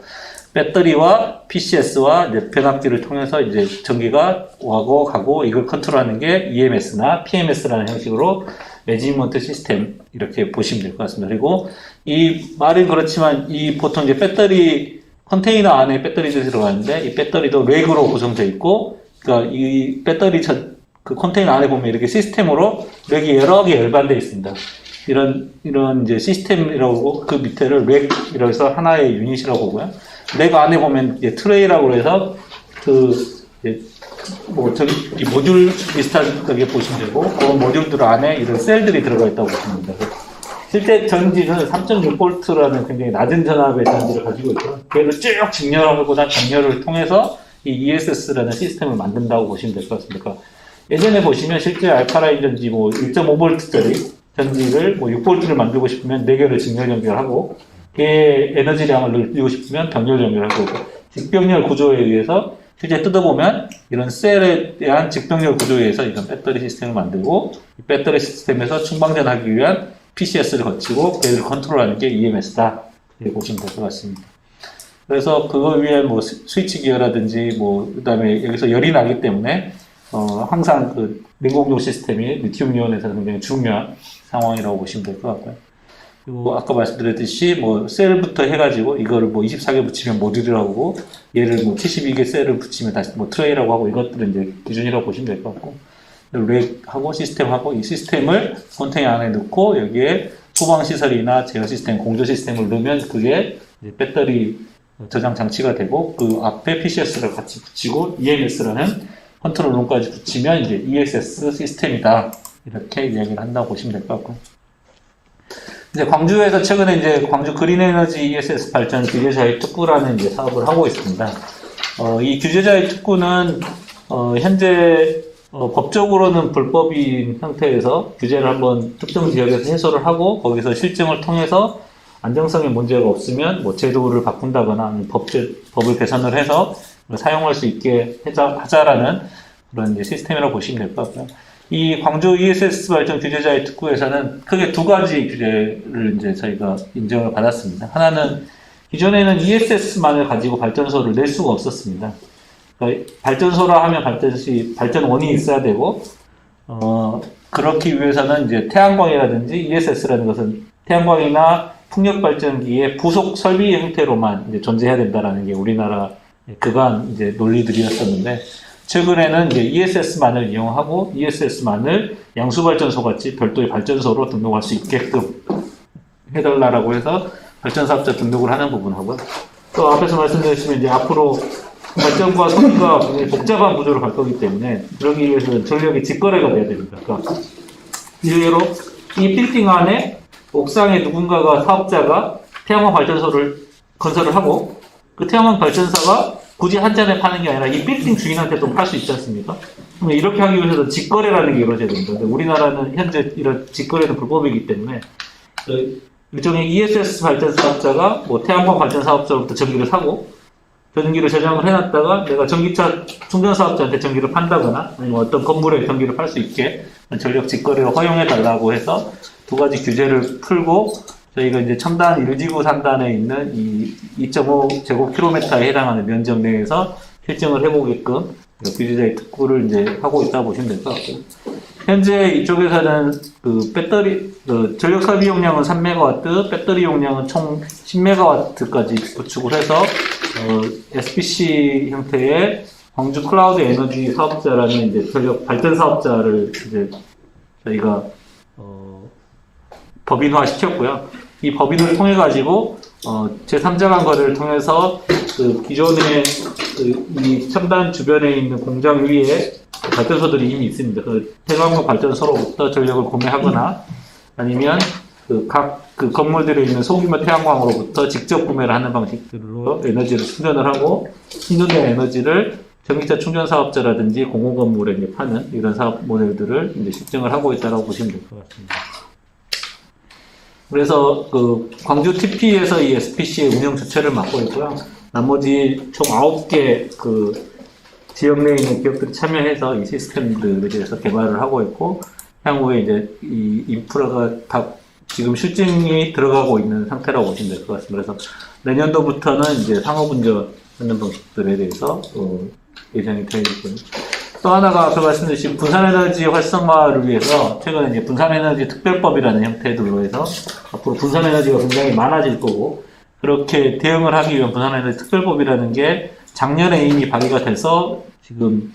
Speaker 1: 배터리와 PCS와 이제 변압기를 통해서 이제 전기가 와고 가고 이걸 컨트롤하는 게 EMS나 PMS라는 형식으로 매니지먼트 시스템 이렇게 보시면 될 것 같습니다. 그리고 이 말은 그렇지만 이 보통 이제 배터리 컨테이너 안에 배터리들이 들어가는데 이 배터리도 렉으로 구성되어 있고, 그러니까 이 배터리 그 컨테이너 안에 보면 이렇게 시스템으로 렉이 여러 개 열반되어 있습니다. 이런 이제 시스템이라고 그 밑에를 렉이라고 해서 하나의 유닛이라고 보고요. 렉 안에 보면 이제 트레이라고 해서 이 모듈 비슷하게 보시면 되고, 그 모듈들 안에 이런 셀들이 들어가 있다고 보시면 됩니다. 실제 전지는 3.6V라는 굉장히 낮은 전압의 전지를 가지고 있고요. 걔를 쭉 직렬하고자 정렬을 통해서 이 ESS라는 시스템을 만든다고 보시면 될 것 같습니다. 그러니까 예전에 보시면 실제 알카라인 전지 1.5V짜리 전지를 6V를 만들고 싶으면 4개를 직렬 연결하고, 걔의 에너지량을 늘리고 싶으면 병렬 연결하고, 직병렬 구조에 의해서 실제 뜯어보면 이런 셀에 대한 직병렬 구조에 의해서 이런 배터리 시스템을 만들고, 이 배터리 시스템에서 충방전하기 위한 PCS를 거치고 걔를 컨트롤하는 게 EMS다. 이렇게 보시면 될 것 같습니다. 그래서 그걸 위해 스위치 기어라든지 그 다음에 여기서 열이 나기 때문에 항상 그 냉공조 시스템이 리튬 이온에서 굉장히 중요한 상황이라고 보시면 될 것 같고요. 그리고 아까 말씀드렸듯이 셀부터 해가지고 이거를 24개 붙이면 모듈이라고 하고, 얘를 72개 셀을 붙이면 다시 트레이라고 하고, 이것들은 이제 기준이라고 보시면 될 것 같고, 렉하고 시스템하고 이 시스템을 컨테이너 안에 넣고 여기에 소방 시설이나 제어 시스템, 공조 시스템을 넣으면 그게 이제 배터리 저장 장치가 되고, 그 앞에 PCS를 같이 붙이고 EMS라는 컨트롤룸까지 붙이면 이제 ESS 시스템이다. 이렇게 이야기를 한다고 보시면 될 것 같고. 이제 광주에서 최근에 이제 광주 그린에너지 ESS 발전 규제자의 특구라는 이제 사업을 하고 있습니다. 이 규제자의 특구는 현재 법적으로는 불법인 형태에서 규제를 한번 특정 지역에서 해소를 하고, 거기서 실증을 통해서 안정성에 문제가 없으면 제도를 바꾼다거나 아니면 법을 개선을 해서 사용할 수 있게 하자라는 그런 이제 시스템이라고 보시면 될 것 같고요. 이 광주 ESS 발전 규제자의 특구에서는 크게 두 가지 규제를 이제 저희가 인정을 받았습니다. 하나는 기존에는 ESS만을 가지고 발전소를 낼 수가 없었습니다. 그러니까 발전소라 하면 발전원이 있어야 되고, 그렇기 위해서는 이제 태양광이라든지 ESS라는 것은 태양광이나 풍력 발전기의 부속 설비 형태로만 이제 존재해야 된다라는 게 우리나라 그간 이제 논리들이었었는데, 최근에는 이제 ESS만을 이용하고 ESS만을 양수발전소 같이 별도의 발전소로 등록할 수 있게끔 해달라고 해서 발전사업자 등록을 하는 부분하고, 또 앞에서 말씀드렸지만 이제 앞으로 발전과 소비가 굉장히 복잡한 구조로 갈 거기 때문에 그러기 위해서는 전력이 직거래가 돼야 됩니다. 그러니까 일례로 이 빌딩 안에 옥상에 누군가가 사업자가 태양광 발전소를 건설을 하고 그 태양광 발전사가 굳이 한 잔에 파는 게 아니라 이 빌딩 주인한테도 팔 수 있지 않습니까? 그러면 이렇게 하기 위해서는 직거래라는 게 이루어져야 됩니다. 근데 우리나라는 현재 이런 직거래는 불법이기 때문에 일종의 ESS 발전 사업자가 뭐 태양광 발전 사업자로부터 전기를 사고 전기를 저장을 해놨다가 내가 전기차 충전 사업자한테 전기를 판다거나 아니면 어떤 건물에 전기를 팔 수 있게 전력 직거래를 허용해 달라고 해서 두 가지 규제를 풀고 저희가 이제 첨단 1지구 산단에 있는 이 2.5 제곱킬로미터에 해당하는 면적 내에서 실증을 해보게끔 규제자의 특구를 이제 하고 있다 보시면 될 것 같고요. 현재 이쪽에서는 그 배터리, 전력 소비 용량은 3메가와트, 배터리 용량은 총 10메가와트까지 구축을 해서, SPC 형태의 광주 클라우드 에너지 사업자라는 이제 전력 발전 사업자를 이제 저희가, 법인화 시켰고요. 이 법인을 통해 가지고, 제3자 간 거래를 통해서 그 기존의 이 첨단 주변에 있는 공장 위에 발전소들이 이미 있습니다. 그 태광호 발전소로부터 전력을 구매하거나 아니면 그 건물들에 있는 소규모 태양광으로부터 직접 구매를 하는 방식들로 에너지를 충전을 하고 충전된 에너지를 전기차 충전 사업자라든지 공공 건물에 이제 파는 이런 사업 모델들을 이제 실증을 하고 있다고 보시면 될 것 같습니다. 그래서 그 광주 TP에서 이 SPC의 운영 주체를 맡고 있고요. 나머지 총 9개 그 지역 내에 있는 기업들이 참여해서 이 시스템들에 대해서 개발을 하고 있고, 향후에 이제 이 인프라가 다 지금 실증이 들어가고 있는 상태라고 보시면 될 것 같습니다. 그래서 내년도부터는 이제 상업운전 하는 방식들에 대해서 예정이 되어 있고요. 또 하나가 앞에 말씀드린 분산에너지 활성화를 위해서 최근에 이제 분산에너지 특별법이라는 형태들로 해서 앞으로 분산에너지가 굉장히 많아질 거고, 그렇게 대응을 하기 위한 분산에너지 특별법이라는 게 작년에 이미 발의가 돼서 지금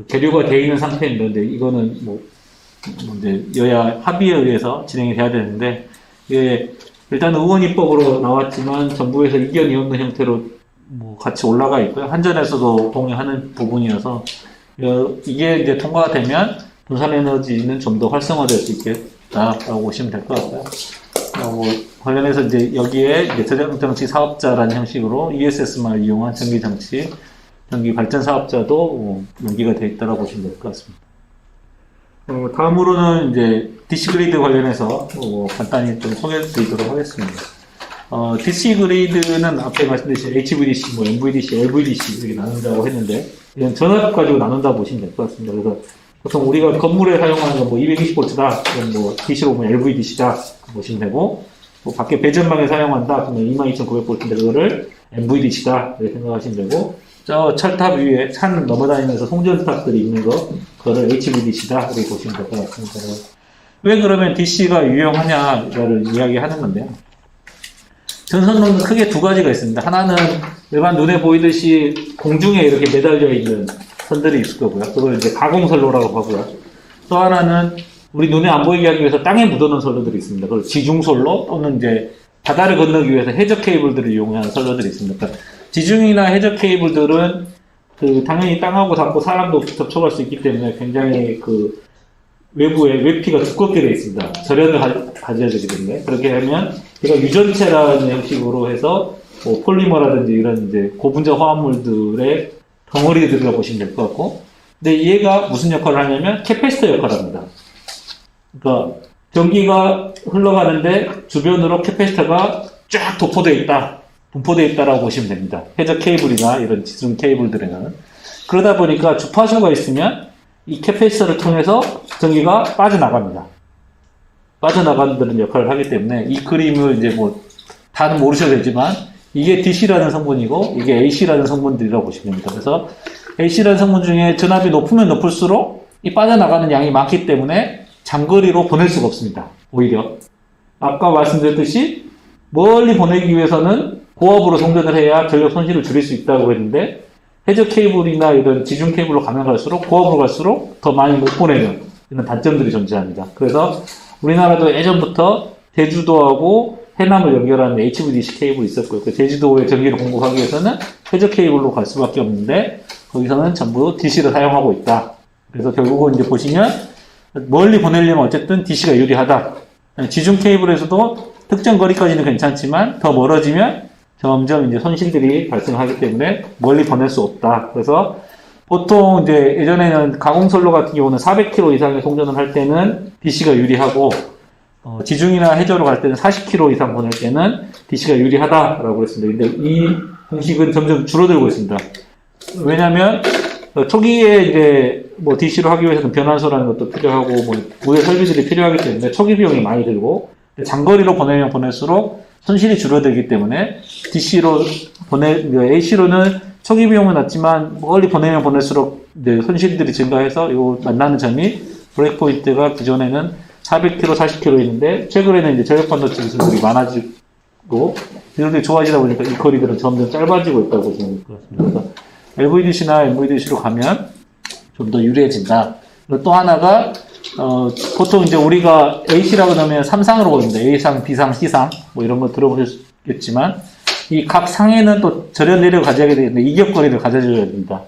Speaker 1: 계류가 되어 있는 상태인데, 이거는 뭐 이제 여야 합의에 의해서 진행이 돼야 되는데, 이게 일단 의원 입법으로 나왔지만 정부에서 이견이 없는 형태로 뭐 같이 올라가 있고요. 한전에서도 동의하는 부분이어서 이게 이제 통과가 되면 분산에너지는 좀 더 활성화될 수 있겠다라고 보시면 될 것 같고요. 관련해서 이제 여기에 이제 저장정치 사업자라는 형식으로 ESS만을 이용한 전기정치, 전기 발전 사업자도 연기가 되어 있다고 보시면 될 것 같습니다. 다음으로는 이제 DC 그리드 관련해서 간단히 좀 소개해 드리도록 하겠습니다. DC 그리드는 앞에 말씀드린 HVDC, 뭐 MVDC, LVDC 이렇게 나눈다고 했는데, 이런 전압 가지고 나눈다 보시면 될 것 같습니다. 그래서 보통 우리가 건물에 사용하는 건 뭐 220V다, 그럼 뭐 DC로 보면 LVDC다 보시면 되고, 뭐 밖에 배전망에 사용한다, 그러면 22,900V인데 그거를 MVDC다 이렇게 생각하시면 되고, 저 철탑 위에 산 넘어다니면서 송전탑들이 있는 거, 그거를 HVDC다 이렇게 보시면 될 것 같습니다. 왜 그러면 DC가 유용하냐를 이야기하는 건데요. 전선로는 크게 두 가지가 있습니다. 하나는 일반 눈에 보이듯이 공중에 이렇게 매달려 있는 선들이 있을 거고요. 그걸 이제 가공선로라고 하고요. 또 하나는 우리 눈에 안 보이게 하기 위해서 땅에 묻어놓은 선로들이 있습니다. 그걸 지중선로 또는 이제 바다를 건너기 위해서 해저 케이블들을 이용하는 선로들이 있습니다. 그러니까 지중이나 해저 케이블들은 당연히 땅하고 닿고 사람도 접촉할 수 있기 때문에 굉장히 외부에 외피가 두껍게 되어 있습니다. 절연을 가져야 되기 때문에. 그렇게 하면 제가 유전체라는 형식으로 해서 뭐 폴리머라든지 이런 이제 고분자 화합물들의 덩어리들이라고 보시면 될 것 같고, 근데 얘가 무슨 역할을 하냐면 캐패시터 역할을 합니다. 그러니까 전기가 흘러가는데 주변으로 캐패시터가 쫙 도포되어 있다, 분포되어 있다라고 보시면 됩니다. 해저 케이블이나 이런 지중 케이블들에는. 그러다 보니까 주파수가 있으면 이 캐패시터를 통해서 전기가 빠져나갑니다. 빠져나가는 역할을 하기 때문에 이 그림을 이제 뭐 다는 모르셔도 되지만 이게 DC라는 성분이고 이게 AC라는 성분들이라고 보시면 됩니다. 그래서 AC라는 성분 중에 전압이 높으면 높을수록 이 빠져나가는 양이 많기 때문에 장거리로 보낼 수가 없습니다. 오히려 아까 말씀드렸듯이 멀리 보내기 위해서는 고압으로 송전을 해야 전력 손실을 줄일 수 있다고 했는데, 해저 케이블이나 이런 지중 케이블로 가면 갈수록 고압으로 갈수록 더 많이 못 보내는 이런 단점들이 존재합니다. 그래서 우리나라도 예전부터 제주도하고 해남을 연결하는 HVDC 케이블이 있었고요. 그 제주도에 전기를 공급하기 위해서는 해저 케이블로 갈 수밖에 없는데 거기서는 전부 DC를 사용하고 있다. 그래서 결국은 이제 보시면 멀리 보내려면 어쨌든 DC가 유리하다. 지중 케이블에서도 특정 거리까지는 괜찮지만 더 멀어지면 점점 이제 손실들이 발생하기 때문에 멀리 보낼 수 없다. 그래서 보통 이제 예전에는 가공선로 같은 경우는 400km 이상의 송전을 할 때는 DC가 유리하고, 지중이나 해저로 갈 때는 40km 이상 보낼 때는 DC가 유리하다라고 했습니다. 근데 이 공식은 점점 줄어들고 있습니다. 왜냐면 초기에 이제 뭐 DC로 하기 위해서는 변환소라는 것도 필요하고 뭐 우회 설비들이 필요하기 때문에 초기 비용이 많이 들고, 장거리로 보내면 보낼수록 손실이 줄어들기 때문에 DC로 AC로는 초기 비용은 낮지만 멀리 보내면 보낼수록 이제 손실들이 증가해서 요 만나는 점이 브레이크포인트가 기존에는 400km, 40km 있는데 최근에는 이제 저역 반도체 기술들이 많아지고 기술들이 좋아지다 보니까 이 거리들은 점점 짧아지고 있다고 보시면 될 것 같습니다. 그래서 LVDC나 MVDC로 가면 좀 더 유리해진다. 그리고 또 하나가 보통 이제 우리가 A씨라고 하면 3상으로 보입니다. A상, B상, C상 뭐 이런 거 들어보셨겠지만 이 각 상에는 또 절연내력을 가져야 되는데 이격거리를 가져줘야 됩니다.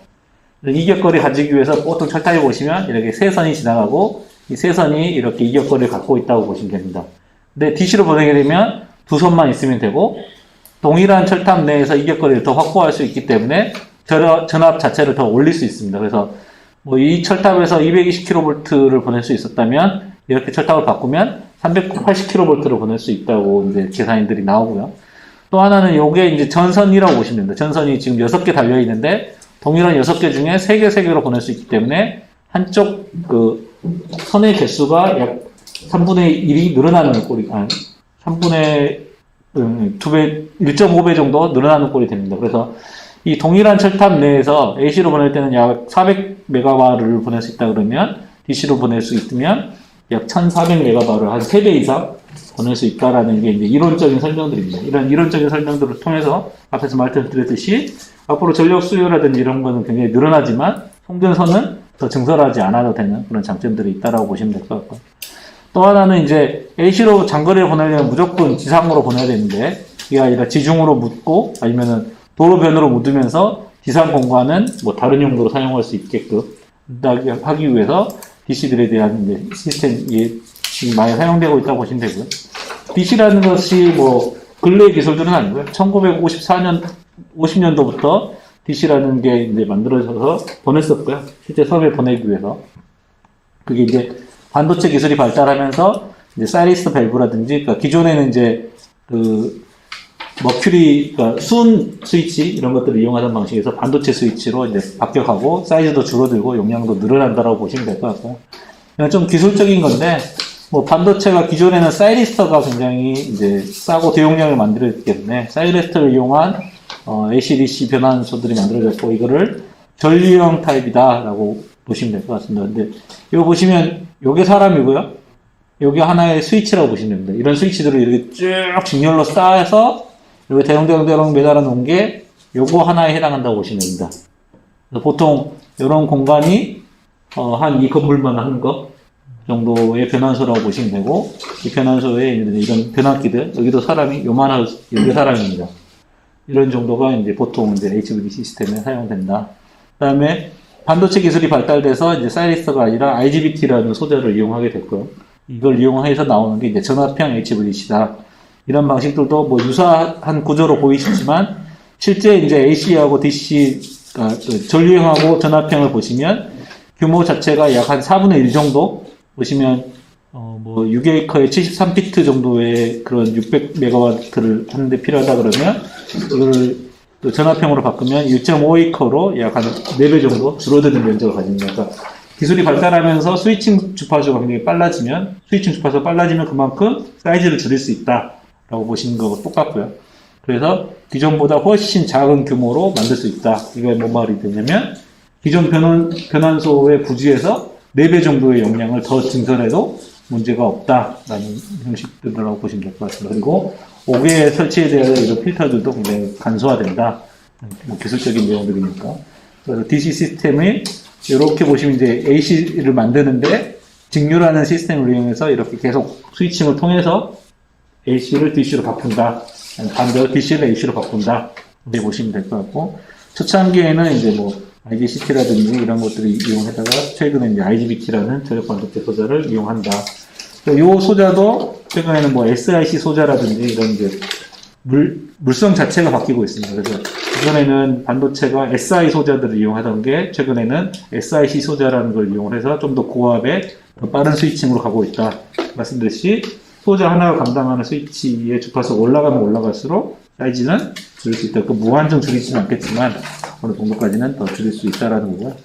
Speaker 1: 이격거리 가지기 위해서 보통 철탑에 보시면 이렇게 세 선이 지나가고 이 세 선이 이렇게 이격거리를 갖고 있다고 보시면 됩니다. 근데 DC로 보내게 되면 두 선만 있으면 되고 동일한 철탑 내에서 이격거리를 더 확보할 수 있기 때문에 전압 자체를 더 올릴 수 있습니다. 그래서 뭐 이 철탑에서 220kV를 보낼 수 있었다면 이렇게 철탑을 바꾸면 380kV를 보낼 수 있다고 이제 계산들이 나오고요. 또 하나는 요게 이제 전선이라고 보시면 됩니다. 전선이 지금 6개 달려 있는데 동일한 6개 중에 3개로 보낼 수 있기 때문에 한쪽 그 선의 개수가 약 3분의 1이 늘어나는 꼴이, 3분의 2배, 1.5배 정도 늘어나는 꼴이 됩니다. 그래서 이 동일한 철탑 내에서 AC로 보낼 때는 약 400메가바를 보낼 수 있다 그러면 DC로 보낼 수 있으면 약 1400메가바를 한 3배 이상 보낼 수 있다라는 게 이제 이론적인 설명들입니다. 이런 이론적인 설명들을 통해서 앞에서 말씀드렸듯이 앞으로 전력 수요라든지 이런 거는 굉장히 늘어나지만 송전선은 더 증설하지 않아도 되는 그런 장점들이 있다라고 보시면 될 것 같고, 또 하나는 이제 AC로 장거리를 보내려면 무조건 지상으로 보내야 되는데 이게 아니라 지중으로 묻고 아니면은 도로변으로 묻으면서 지상 공간은 뭐 다른 용도로 사용할 수 있게끔 하기 위해서 DC들에 대한 이제 시스템이 지금 많이 사용되고 있다고 보시면 되고요. DC라는 것이 뭐 근래 기술들은 아니고요. 1954년, 50년도부터 DC라는 게 이제 만들어져서 보냈었고요. 실제 섬에 보내기 위해서. 그게 이제 반도체 기술이 발달하면서 이제 사이리스 밸브라든지, 그러니까 기존에는 이제 그 머큐리, 그러니까 순 스위치 이런 것들을 이용하던 방식에서 반도체 스위치로 이제 합격하고 사이즈도 줄어들고 용량도 늘어난다라고 보시면 될 것 같고요. 이건 좀 기술적인 건데, 뭐 반도체가 기존에는 사이리스터가 굉장히 이제 싸고 대용량을 만들었기 때문에 사이리스터를 이용한 AC/DC 변환소들이 만들어졌고 이거를 전류형 타입이다라고 보시면 될 것 같습니다. 근데 이거 보시면 요게 사람이고요. 요게 하나의 스위치라고 보시면 됩니다. 이런 스위치들을 이렇게 쭉 직렬로 쌓아서 이렇게 대롱대롱대롱 매달아 놓은 게 요거 하나에 해당한다고 보시면 됩니다. 그래서 보통 이런 공간이 한 이 건물만 하는 거 정도의 변환소라고 보시면 되고, 이 변환소에 이런 변환기들, 여기도 사람이 요만한 여기 사람입니다. 이런 정도가 이제 보통 이제 HVDC 시스템에 사용된다. 그 다음에 반도체 기술이 발달돼서 이제 사이리스터가 아니라 IGBT라는 소재를 이용하게 됐고요. 이걸 이용해서 나오는 게 이제 전압형 HVDC다. 이런 방식들도 뭐 유사한 구조로 보이시지만 실제 이제 AC하고 DC, 전류형하고 전압형을 보시면 규모 자체가 약 한 4분의 1 정도 보시면 뭐 6에이커에 73피트 정도의 그런 600메가와트를 하는데 필요하다 그러면 이거를 또 전압형으로 바꾸면 1.5에이커로 약 한 4배 정도 줄어드는 면적을 가집니다. 그러니까 기술이 발달하면서 스위칭 주파수가 굉장히 빨라지면, 스위칭 주파수가 빨라지면 그만큼 사이즈를 줄일 수 있다라고 보시는 거하고 똑같고요. 그래서 기존보다 훨씬 작은 규모로 만들 수 있다. 이게 뭔 말이 되냐면 기존 변환소의 부지에서 4배 정도의 용량을 더 증설해도 문제가 없다라는 형식들이라고 보시면 될 것 같습니다. 그리고 5개 설치에 대한 이런 필터들도 굉장히 간소화된다. 뭐 기술적인 내용들이니까. 그래서 DC 시스템이 이렇게 보시면 이제 AC를 만드는데 직류라는 시스템을 이용해서 이렇게 계속 스위칭을 통해서 AC를 DC로 바꾼다. 반대로 DC를 AC로 바꾼다. 이렇게 보시면 될 것 같고, 초창기에는 이제 뭐 IGCT라든지 이런 것들을 이용하다가 최근에 이제 IGBT라는 저역 반도체 소자를 이용한다. 이 소자도 최근에는 뭐 SiC 소자라든지 이런 이제 물성 자체가 바뀌고 있습니다. 그래서 기존에는 반도체가 Si 소자들을 이용하던 게 최근에는 SiC 소자라는 걸 이용해서 좀 더 고압의 더 빠른 스위칭으로 가고 있다. 말씀드렸듯이 소자 하나가 감당하는 스위치의 주파수가 올라가면 올라갈수록 사이즈는 줄일 수 있다. 그 무한정 줄이지는 않겠지만 어느 정도까지는 더 줄일 수 있다라는 거고요.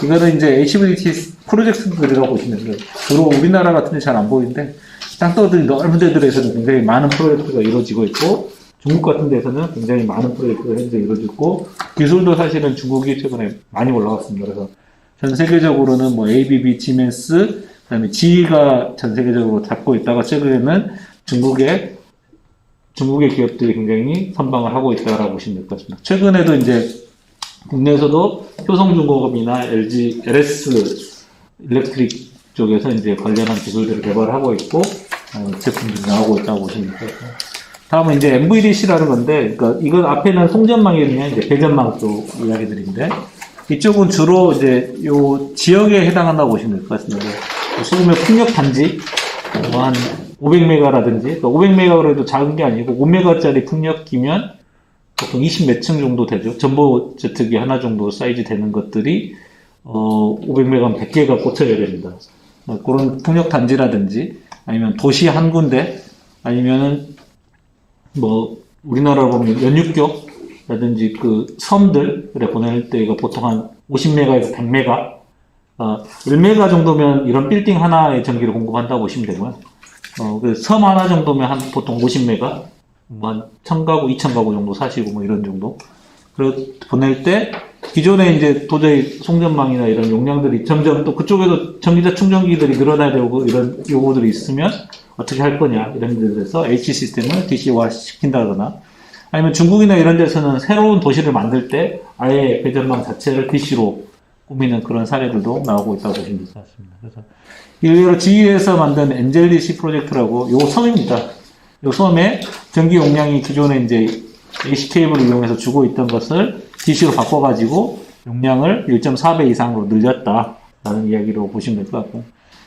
Speaker 1: 이거는 이제 HVDC 프로젝트들이라고 보시면 돼요. 주로 우리나라 같은 데 잘 안 보이는데 땅덩어리 넓은 데들에서는 굉장히 많은 프로젝트가 이루어지고 있고, 중국 같은 데서는 굉장히 많은 프로젝트가 현재 이루어지고, 기술도 사실은 중국이 최근에 많이 올라갔습니다. 그래서 전 세계적으로는 뭐 ABB, 지멘스, 그다음에 GE가 전 세계적으로 잡고 있다가 최근에는 중국의 기업들이 굉장히 선방을 하고 있다라고 보시면 될 것 같습니다. 최근에도 이제 국내에서도 효성중공업이나 LG, LS 일렉트릭 쪽에서 이제 관련한 기술들을 개발하고 있고, 제품들이 나오고 있다고 보시면 될 것 같아요. 다음은 이제 MVDC라는 건데, 그러니까 이건 앞에는 송전망이면 이제 배전망 쪽 이야기들인데, 이쪽은 주로 이제 요 지역에 해당한다고 보시면 될 것 같습니다. 소금의 풍력 단지, 한 500메가라든지, 500메가로 해도 작은 게 아니고 5메가짜리 풍력기면 보통 20 몇 층 정도 되죠. 전보 제트기 하나 정도 사이즈 되는 것들이 500메가면 100개가 꽂혀야 됩니다. 그런 풍력 단지라든지 아니면 도시 한 군데 아니면은 뭐 우리나라로 보면 연육교라든지 그 섬들에 보낼 때 이거 보통 한 50메가에서 100메가 1메가 정도면 이런 빌딩 하나의 전기를 공급한다고 보시면 되고요. 그 섬 하나 정도면 한 보통 50메가, 한 1000가구, 2000가구 정도 사시고 뭐 이런 정도. 그리고 보낼 때 기존에 이제 도저히 송전망이나 이런 용량들이 점점 또 그쪽에도 전기자 충전기들이 늘어나야 되고 이런 요구들이 있으면 어떻게 할 거냐 이런 데서 H 시스템을 DC화 시킨다거나 아니면 중국이나 이런 데서는 새로운 도시를 만들 때 아예 배전망 자체를 DC로 꾸미는 그런 사례들도 나오고 있다고 보시면 될 것 같습니다. 그래서 일례로 GE에서 만든 엔젤DC 프로젝트라고 요 섬입니다. 요 섬에 전기 용량이 기존에 이제 AC 케이블을 이용해서 주고 있던 것을 DC로 바꿔가지고 용량을 1.4배 이상으로 늘렸다라는 이야기로 보시면 될 것 같고,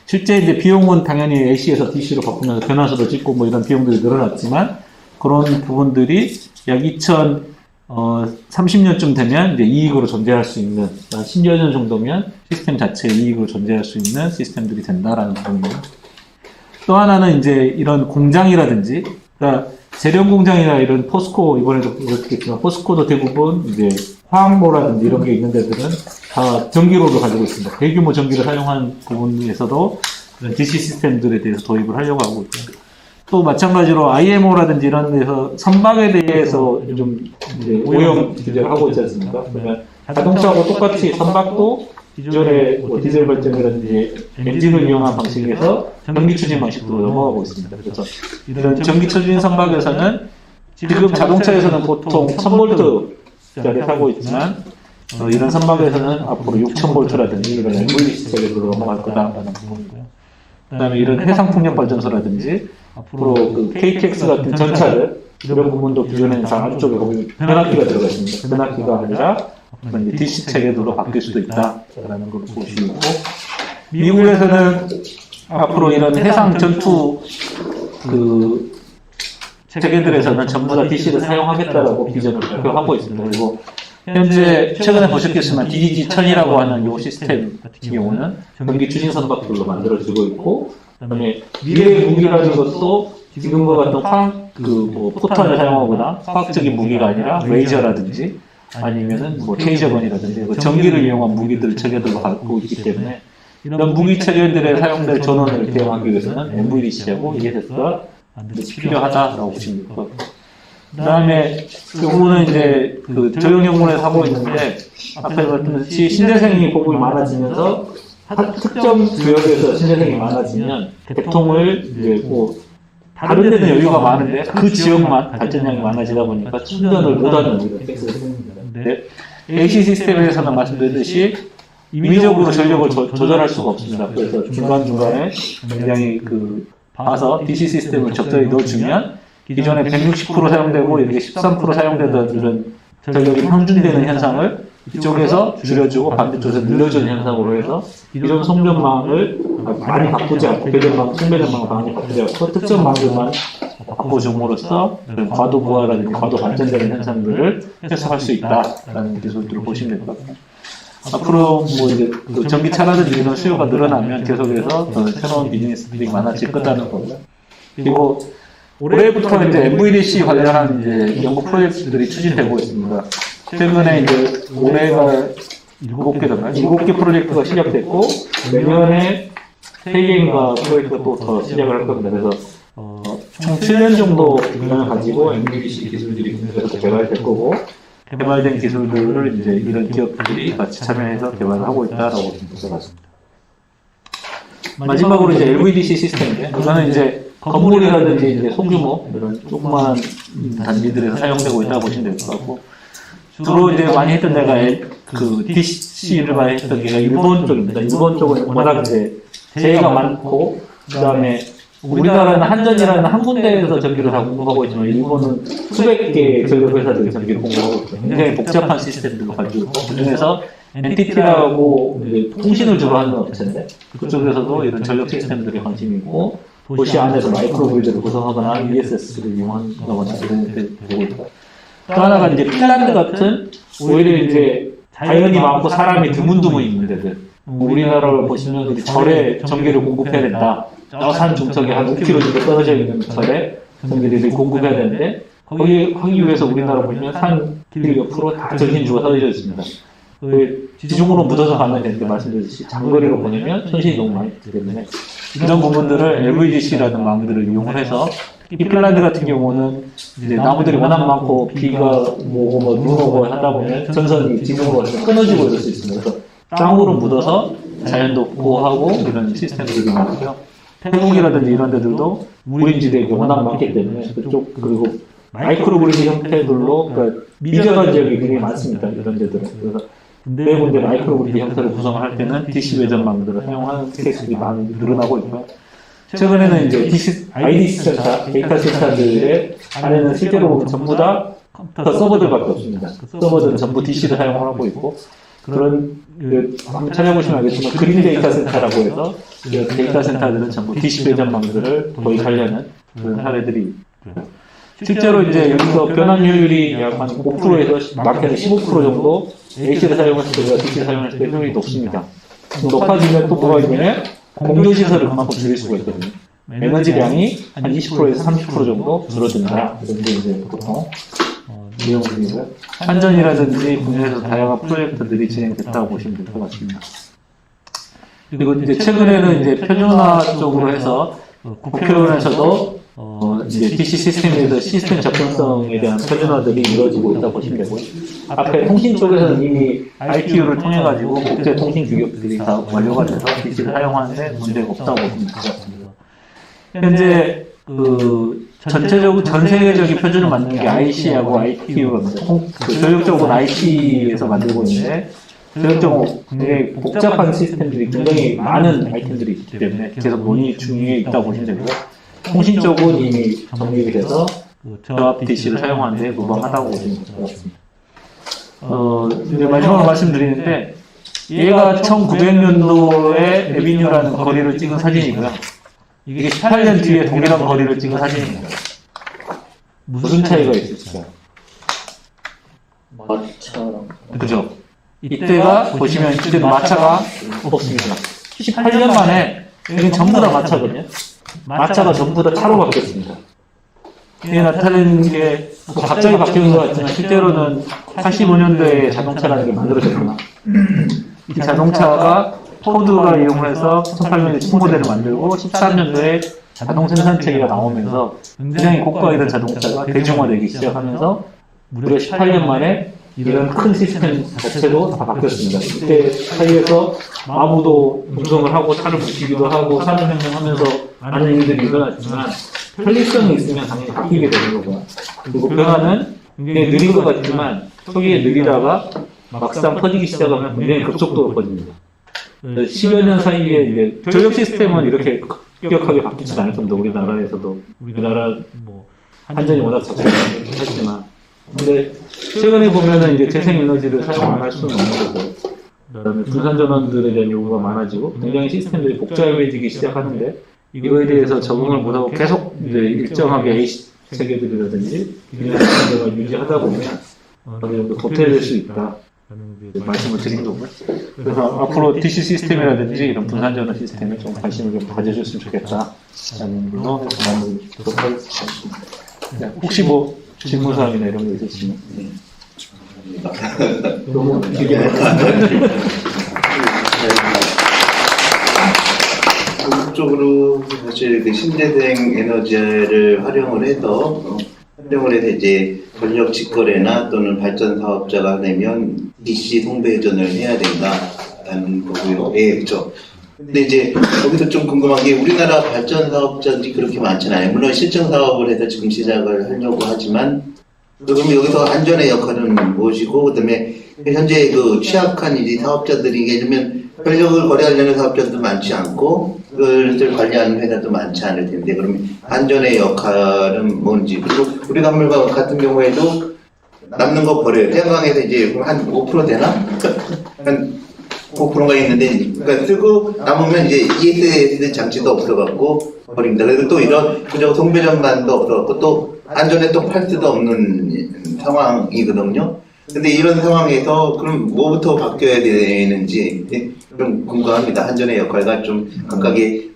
Speaker 1: 실제 이제 비용은 당연히 AC에서 DC로 바꾸면서 변화소도 짓고 뭐 이런 비용들이 늘어났지만 그런 부분들이 약 2030년쯤 되면 이제 이익으로 존재할 수 있는, 10여 년 정도면 시스템 자체의 이익으로 존재할 수 있는 시스템들이 된다라는 부분이에요. 또 하나는 이제 이런 공장이라든지, 그러니까 재련 공장이나 이런 포스코, 이번에도 그렇겠지만 포스코도 대부분 이제 화학로라든지 이런 게 있는 데들은 다 전기로를 가지고 있습니다. 대규모 전기를 사용하는 부분에서도 이런 DC 시스템들에 대해서 도입을 하려고 하고 있고요. 또 마찬가지로 IMO라든지 이런 데서 선박에 대해서 좀 이제 오염 규제를 하고 있지 않습니까? 그러면 자동차하고 똑같이 선박도 기존의 뭐 디젤 발전이라든지 엔진을 이용한 방식에서 전기 추진 방식으로 넘어가고 있습니다. 그래서 이런 전기 추진 선박에서는 지금 자동차에서는 보통 1000볼트짜리 타고 있지만 이런 선박에서는 앞으로 6000볼트라든지 이런 MVDC 체계로 넘어갈 거다라는 부분이고요. 그다음에 이런 해상 풍력 발전소라든지 앞으로 그 KTX 같은 전차들 이런 부분도 기존에는 다 앞쪽에 보면 변압기가 들어가 있습니다. 변압기가 아니라 DC 체계로 바뀔 수도 있다라는 걸 보시고, 미국에서는 앞으로 이런 해상 전투 그 체계들에서는 전부 다 DC를 사용하겠다라고 비전을 발표하고 있습니다. 그리고 현재 최근에 보셨겠지만 DDG-1000이라고 하는 이 시스템 같은 경우는 전기 추진 선박들로 만들어지고 있고, 그다음에 미래의 무기라는 것도 지금과 같은 화학 뭐 포탄을 사용하거나 화학적인 무기가 아니라 레이저라든지 아니면은 뭐 테이저건이라든지 전기를 이용한 무기들 체계들로 갖고 있기 때문에 이런 무기 체계들에 사용될 전원을 대응하기 위해서는 MVDC하고 ESS가 반드시 필요하다라고 보시면 될 것 같고, 그 다음에 요거는 이제 그 저용연구원에서 하고 있는데 앞에 말씀드렸듯이 신재생이 보급이 많아지면서 특정 지역에서 신재생이 많아지면 개통을 이제 뭐 다른 데는 여유가 많은데 그 지역만 발전량이 많아지다 보니까 충전을 못하는 이런 케이스가 생깁니다. AC 시스템에서는 말씀드렸듯이 임의적으로 전력을 조절할 수가 없습니다. 그래서 중간중간에 굉장히 봐서 DC 시스템을 적절히 넣어주면 기존에 160% 사용되고 이렇게 13% 사용되던 이런 전력이 평준되는 현상을 이쪽에서 줄여주고 반대쪽에서 늘려주는 현상으로 해서 기존 송전망을 많이 바꾸지 않고 배전망, 송배전망을 많이 바꾸지 않고 특정 망들만 바꿔줌으로써 과도 부하라든지 과도 발전되는 현상들을 해소할 수 있다라는 기술들을 보시면 될 것 같아요. 앞으로 뭐 이제 전기차라든지 이런 수요가 늘어나면 계속해서 더 새로운 비즈니스들이 많아질 거다는 거고요. 그리고 올해부터 이제 MVDC 관련한 이제 연구 프로젝트들이 추진되고 있습니다. 최근에 이제 올해가 7개 프로젝트가 시작됐고 내년에 3개인가 프로젝트가 또 더 시작을 할 겁니다. 그래서 총 7년 정도 기간을 가지고 MVDC 기술들이 계속 개발될 거고 개발된 기술들을 이제 이런 기업들이 같이 참여해서 개발을 하고 있다라고 볼것 같습니다. 마지막으로 이제 LVDC 시스템인데, 그거는 이제 건물이라든지 이제 소규모 이런 조그만 단지들에서 사용되고 있다고 보시면 될 것 같고, 주로 이제 많이 했던 데가 DC를 많이 했던 데가 일본 쪽입니다. 일본 쪽은 워낙 이제 재해가 많고, 그 다음에 우리나라는 한전이라는 한 군데에서 전기를 다 공급하고 있지만 일본은 수백 개의 전력 회사들이 전기를 공급하고 있거든요. 굉장히 복잡한 시스템들을 가지고 있고 그중에서 NTT라고 통신을 주로 하는 업체인데 그쪽에서도 이런 전력 시스템들에 관심이 있고 도시 안에서 마이크로그리드를 구성하거나 ESS를 이용한다거나 이런 게 되고 있고 또 하나가 이제 핀란드 같은 오히려 이제 자연이 많고 사람이 드문드문 있는 데들 우리나라를 보시면 절에 전기를 공급해야 된다. 산 중턱에 한 5km 정도 떨어져 있는 절에 전기를 공급해야 되는데 거기 하기 위해서 우리나라 보시면 산 길 옆으로 다 전신주가 떨어져 있습니다. 지중으로 묻어서 가면 되는데 말씀드렸듯이 장거리로 보내면 손실이 너무 많이 되기 때문에 이런 부분들을 LVDC라는 망들을 이용해서 특히 핀란드 같은 경우는 이제 나무들이 워낙 많고 비가 오고 눈 오고 하다 보면 전선이 지중으로 끊어지고 이럴 수 있습니다. 그래서 땅으로 묻어서 자연도 보호하고 이런 시스템들이 많고요. 태국이라든지 이런 데들도 무림지대가 워낙 많기 때문에 그쪽 그리고 마이크로그리드 형태들로 그러니까 미제가 지역이 굉장히 많습니다. 이런 데들은. 그래서 군데 마이크로그리드 형태를 구성을 할 때는 DC 배전망들을 사용하는 케이스들이 많이 늘어나고 있고요. 최근에는 이제 IDC 센터, 데이터 센터들의 안에는 실제로 보면 전부 다 컴퓨터 서버들밖에 없습니다. 서버들은 전부 DC를 사용하고 있고 그런 한번 찾아보시면 알겠지만 그린 데이터 센터라고 해서 데이터 센터들은 전부 DC 배전망들을 도입하려는 그런 사례들이 있고요. 실제로 이제 여기서 변환 효율이 약 한 5%에서 많게는 15% 정도 AC를 사용했을 때보다 DC를 사용했을 때 효율이 높습니다. 높아지면 또 뭐가 있냐면 공조시설을 그만큼 줄일 수가 있거든요. 에너지량이 한 20%에서 30% 정도 줄어든다. 이런 게 이제 보통 내용들이고요. 한전이라든지 국내에서 다양한 프로젝트들이 진행됐다고 보시면 될 것 같습니다. 그리고 이제 최근에는 이제 표준화 쪽으로 해서 국회의원에서도 이제 DC 시스템에서 시스템 접근성에 대한 표준화들이 이루어지고 있다고 보시면 되고요. 앞에 통신 쪽에서는 이미 ITU를 통해 가지고 국제 통신 규격들이 다 완료가 돼서 DC를 사용하는데 문제가 없다고 보시면 될 것 같습니다. 현재 전체적으로 전 세계적인 표준을 만드는 게 IC하고 ITU입니다. 전력적으로는 IT에서 만들고 있는데 전력적으로 굉장히 복잡한 시스템들이 굉장히 많은 아이템들이 있기 때문에 계속 논의 중에 있다고 보시면 되고요. 통신 쪽은 이미 정립이 돼서 저압 DC를 사용하는데 무방하다고 보시면 될 것 같습니다. 이제 마지막으로 말씀드리는데 얘가 1900년도에 에비뉴라는 거리를 찍은 사진이고요. 이게 18년 뒤에 동일한 거리를 찍은 사진입니다. 무슨 차이가 있을까요?
Speaker 3: 마차랑
Speaker 1: 그죠? 이때가 보시면 이때는 마차가 없습니다. 18년 만에 여기는 전부 다 마차거든요. 마차가 전부 다 차로 바뀌었습니다. 이게 나타내는 게 갑자기 바뀌는 것 같지만 실제로는 85년도에 자동차라는 게 만들어졌구나. 이 자동차가 포드가 이용해서 18년도에 신모델을 만들고 13년도에 자동 생산체계가 나오면서 굉장히 고가이던 자동차가 대중화되기 시작하면서 무려 18년 만에 이런 큰 시스템 자체도 다 바뀌었습니다. 그때 사이에서 아무도 운송을 하고 차를 붙이기도 하고 산업혁명하면서 많은 일들이 일어났지만 편리성이 있으면 당연히 바뀌게 되는 거고요. 그리고 변화는 굉장히 느린 것 같지만 초기에 느리다가 막상 퍼지기 시작하면 굉장히 급속도로 퍼집니다. 10여 년 사이에 이제 전력 시스템은 이렇게 급격하게 바뀌지 않을 겁니다. 우리나라에서도. 우리나라 뭐 한전이 워낙 작동했지만. 근데 최근에 보면은 이제 재생에너지를 사용 안 할 수는 없는 거고, 그다음에 분산 전원들에 대한 요구가 많아지고 굉장히 시스템들이 복잡해지기 시작하는데 이거에 대해서 적응을 못하고 계속 이제 일정하게 AC 체계들이라든지 기존의 시스템을 유지하다 보면 어느 정도 도태될 수 있다. 말씀을 드린 거고요. 그래서 앞으로 DC 시스템이라든지 이런 분산 전원 시스템에 좀 관심을 좀 가져줬으면 좋겠다라는 걸로 마무리 짓도록 하겠습니다. 네, 혹시 뭐 질문사항이나 이런 거 있으시면. 너무 길게
Speaker 3: 본격적으로 사실 그 신재생 에너지를 활용을 해서 이제 전력 직거래나 또는 발전 사업자가 내면 DC 송배 회전을 해야 된다라는 거고요. 예, 그렇죠. 근데 이제 여기서 좀 궁금한 게 우리나라 발전 사업자들이 그렇게 많잖아요. 물론 실증 사업을 해서 지금 시작을 하려고 하지만 그럼 여기서 안전의 역할은 무엇이고 그다음에 현재 그 취약한 이 사업자들이 예를 들면 전력을 거래하려는 사업자들도 많지 않고 그걸 관리하는 회사도 많지 않을 텐데 그러면 안전의 역할은 뭔지 그리고 우리 건물과 같은 경우에도 남는 거 버려요. 태양광에서 이제 한 5% 되나? 한 5%가 있는데 그러니까 쓰고 남으면 이제 ESS 장치도 없어갖고 버립니다. 그래서 또 이런 그저 송배전반도 없어갖고 또 안전에 또 팔 수도 없는 상황이거든요. 근데 이런 상황에서 그럼 뭐부터 바뀌어야 되는지 좀 궁금합니다. 한전의 역할과 좀 각각의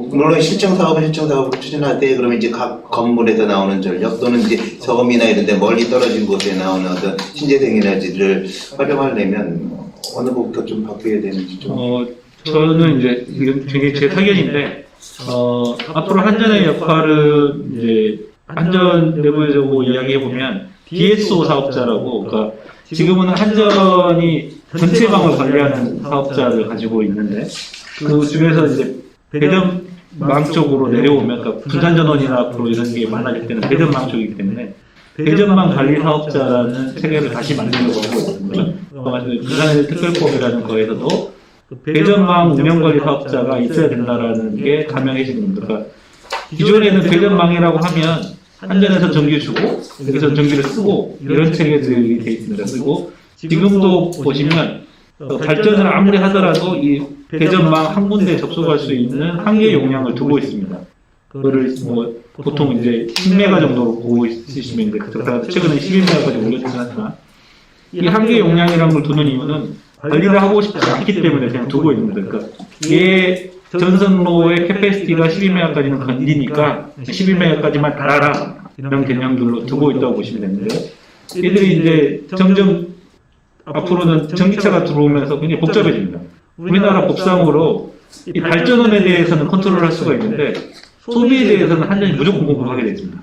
Speaker 3: 물론 실증 사업을 추진할 때 그러면 이제 각 건물에서 나오는 전력 또는 이제 섬이나 이런 데 멀리 떨어진 곳에 나오는 어떤 신재생 에너지를 활용하려면 어느 것부터 좀 바뀌어야 되는지 좀.
Speaker 1: 저는 이제 이건 되게 제 사견인데 앞으로 한전의 역할은 이제 한전 내부에서 뭐 이야기해 보면 DSO 사업자라고 그러니까 지금은 한전이 전체망을 관리하는 사업자를 가지고 있는데 그 중에서 이제 배전망 쪽으로 내려오면 그러니까 분산전원이나 앞으로 이런 게 많아질 때는 배전망 쪽이기 때문에 배전망 관리 사업자라는 체계를 다시 만들려고 하고 있습니다. 분산에너지 특별법이라는 거에서도 배전망 운영관리 사업자가 있어야 된다라는 게 가명해진 겁니다. 그러니까 기존에는 배전망이라고 하면 한전에서 전기 주고 여기서 전기를 쓰고 이런 체계들이 돼 있습니다. 그리고 지금도 보시면 발전을 아무리 하더라도 이 배전망 한 군데에 접속할 수 있는 한계 용량을 두고 있습니다. 그거를 뭐 보통 이제 10메가 정도로 보고 있으시면 이제 최근에 11메가까지 올려주긴 하지만 이 한계 용량이라는 걸 두는 이유는 관리를 하고 싶지 않기 때문에 그냥 두고 있는 겁니다. 그러니까 이게 전선로의 캐패시티가 12메가까지는 건디니까 11메가까지만 달아라 이런 개념들로 두고 있다고 보시면 되는데 이들이 이제 점점 앞으로는 전기차가 들어오면서 굉장히 복잡해집니다. 우리나라 법상으로 이 발전원에 대해서는 컨트롤할 수가 있는데 소비에 대해서는 한전이 무조건 공급하게 되어 있습니다.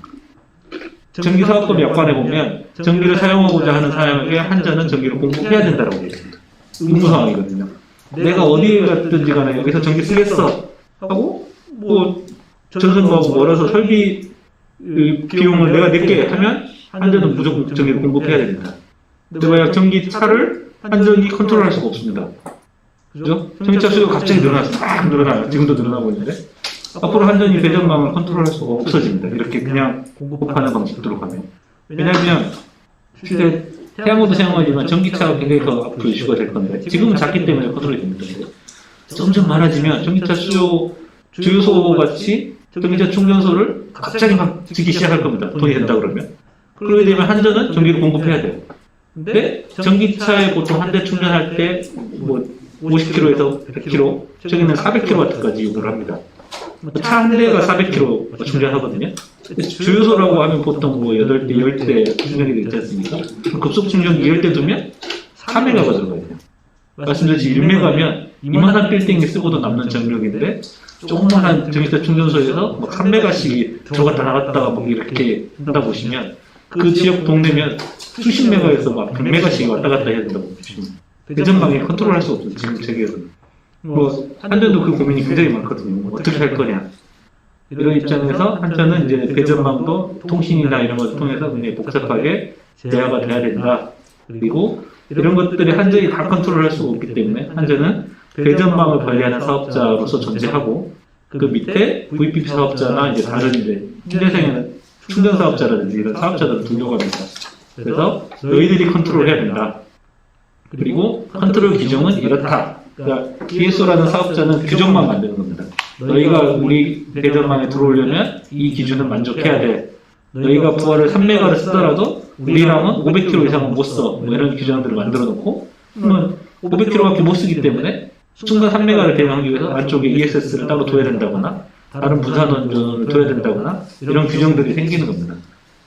Speaker 1: 전기사업법 약관에 보면 전기를 사용하고자 하는 사람에게 한전은 전기를 공급해야 된다고 되어 있습니다. 의무사항이거든요. 내가 어디에 갔든지 간에 여기서 전기 쓰겠어 하고 뭐 전선부하고 멀어서 설비 비용을 내가 낼게 하면 한전은 무조건 전기를 공급해야 됩니다. 근데 만약 전기차를 한전이 컨트롤할 수가 없습니다. 그죠? 전기차 수요가 갑자기 막 늘어나요. 지금도 늘어나고 있는데 앞으로 한전이 배전망을 컨트롤할 수가 없어집니다. 이렇게 그냥 공급하는 방식으로 가면. 왜냐하면 실제 태양광도 사용하지만 전기차가 굉장히 더 앞으로 이슈가 될 건데 지금은 작기 때문에 컨트롤이 됩니다. 점점 많아지면 전기차 주유소 같이 전기차 충전소를 갑자기 막 짓기 시작할 겁니다. 돈이 된다 그러면. 그러게 되면 한전은 전기를 공급해야 돼요. 근데 전기차에 보통 한 대 충전할 때 뭐 50km에서 100km, 저기는 400kW까지 요구를 합니다. 차 한 대가 400km 충전하거든요. 주유소라고 하면 보통 뭐 8대, 10대 충전기 있지 않습니까? 급속 충전기 10대 두면 4메가가 들어가야 돼요. 말씀드렸듯이 1메가면 이만한 빌딩이 쓰고도 남는 전력인데 조그만한 전기차 충전소에서 뭐 3메가씩 들어갔다 나갔다가 뭐 이렇게 한다 보시면 그 지역 동네면 수십 메가에서 막 100메가씩 왔다 갔다 해야 된다고 보시면 대전망에 컨트롤 할 수 없어요. 지금 세계에서는. 뭐 한전도 그 고민이 굉장히 많거든요. 어떻게 할 거냐. 이런 입장에서 한전은 이제 대전망도 통신이나 이런 것을 통해서 굉장히 복잡하게 제어가 돼야 된다. 그리고 이런 것들이 한전이 다 컨트롤할 수가 없기 때문에 한전은 대전망을 관리하는 사업자로서 존재하고 그 밑에 VPP 사업자나 이제 다른 이제 신재생에는 충전 사업자라든지 이런 사업자들을 두려고 합니다. 그래서 너희들이 컨트롤해야 된다. 그리고 컨트롤 규정은 이렇다. 그러니까 DSO라는 사업자는 규정만 만드는 겁니다. 너희가 우리 대전망에 들어오려면 이 기준은 만족해야 돼. 너희가 부하를 3메가를 쓰더라도 우리랑은 500km 이상은 못 써. 뭐 이런 규정들을 만들어 놓고 그러면 500km밖에 못 쓰기 때문에 순간 3메가를 대응하기 위해서 안쪽에 ESS를 따로 둬야 된다거나 다른 부산원전을 둬야 된다거나 이런 규정들이 생기는 겁니다.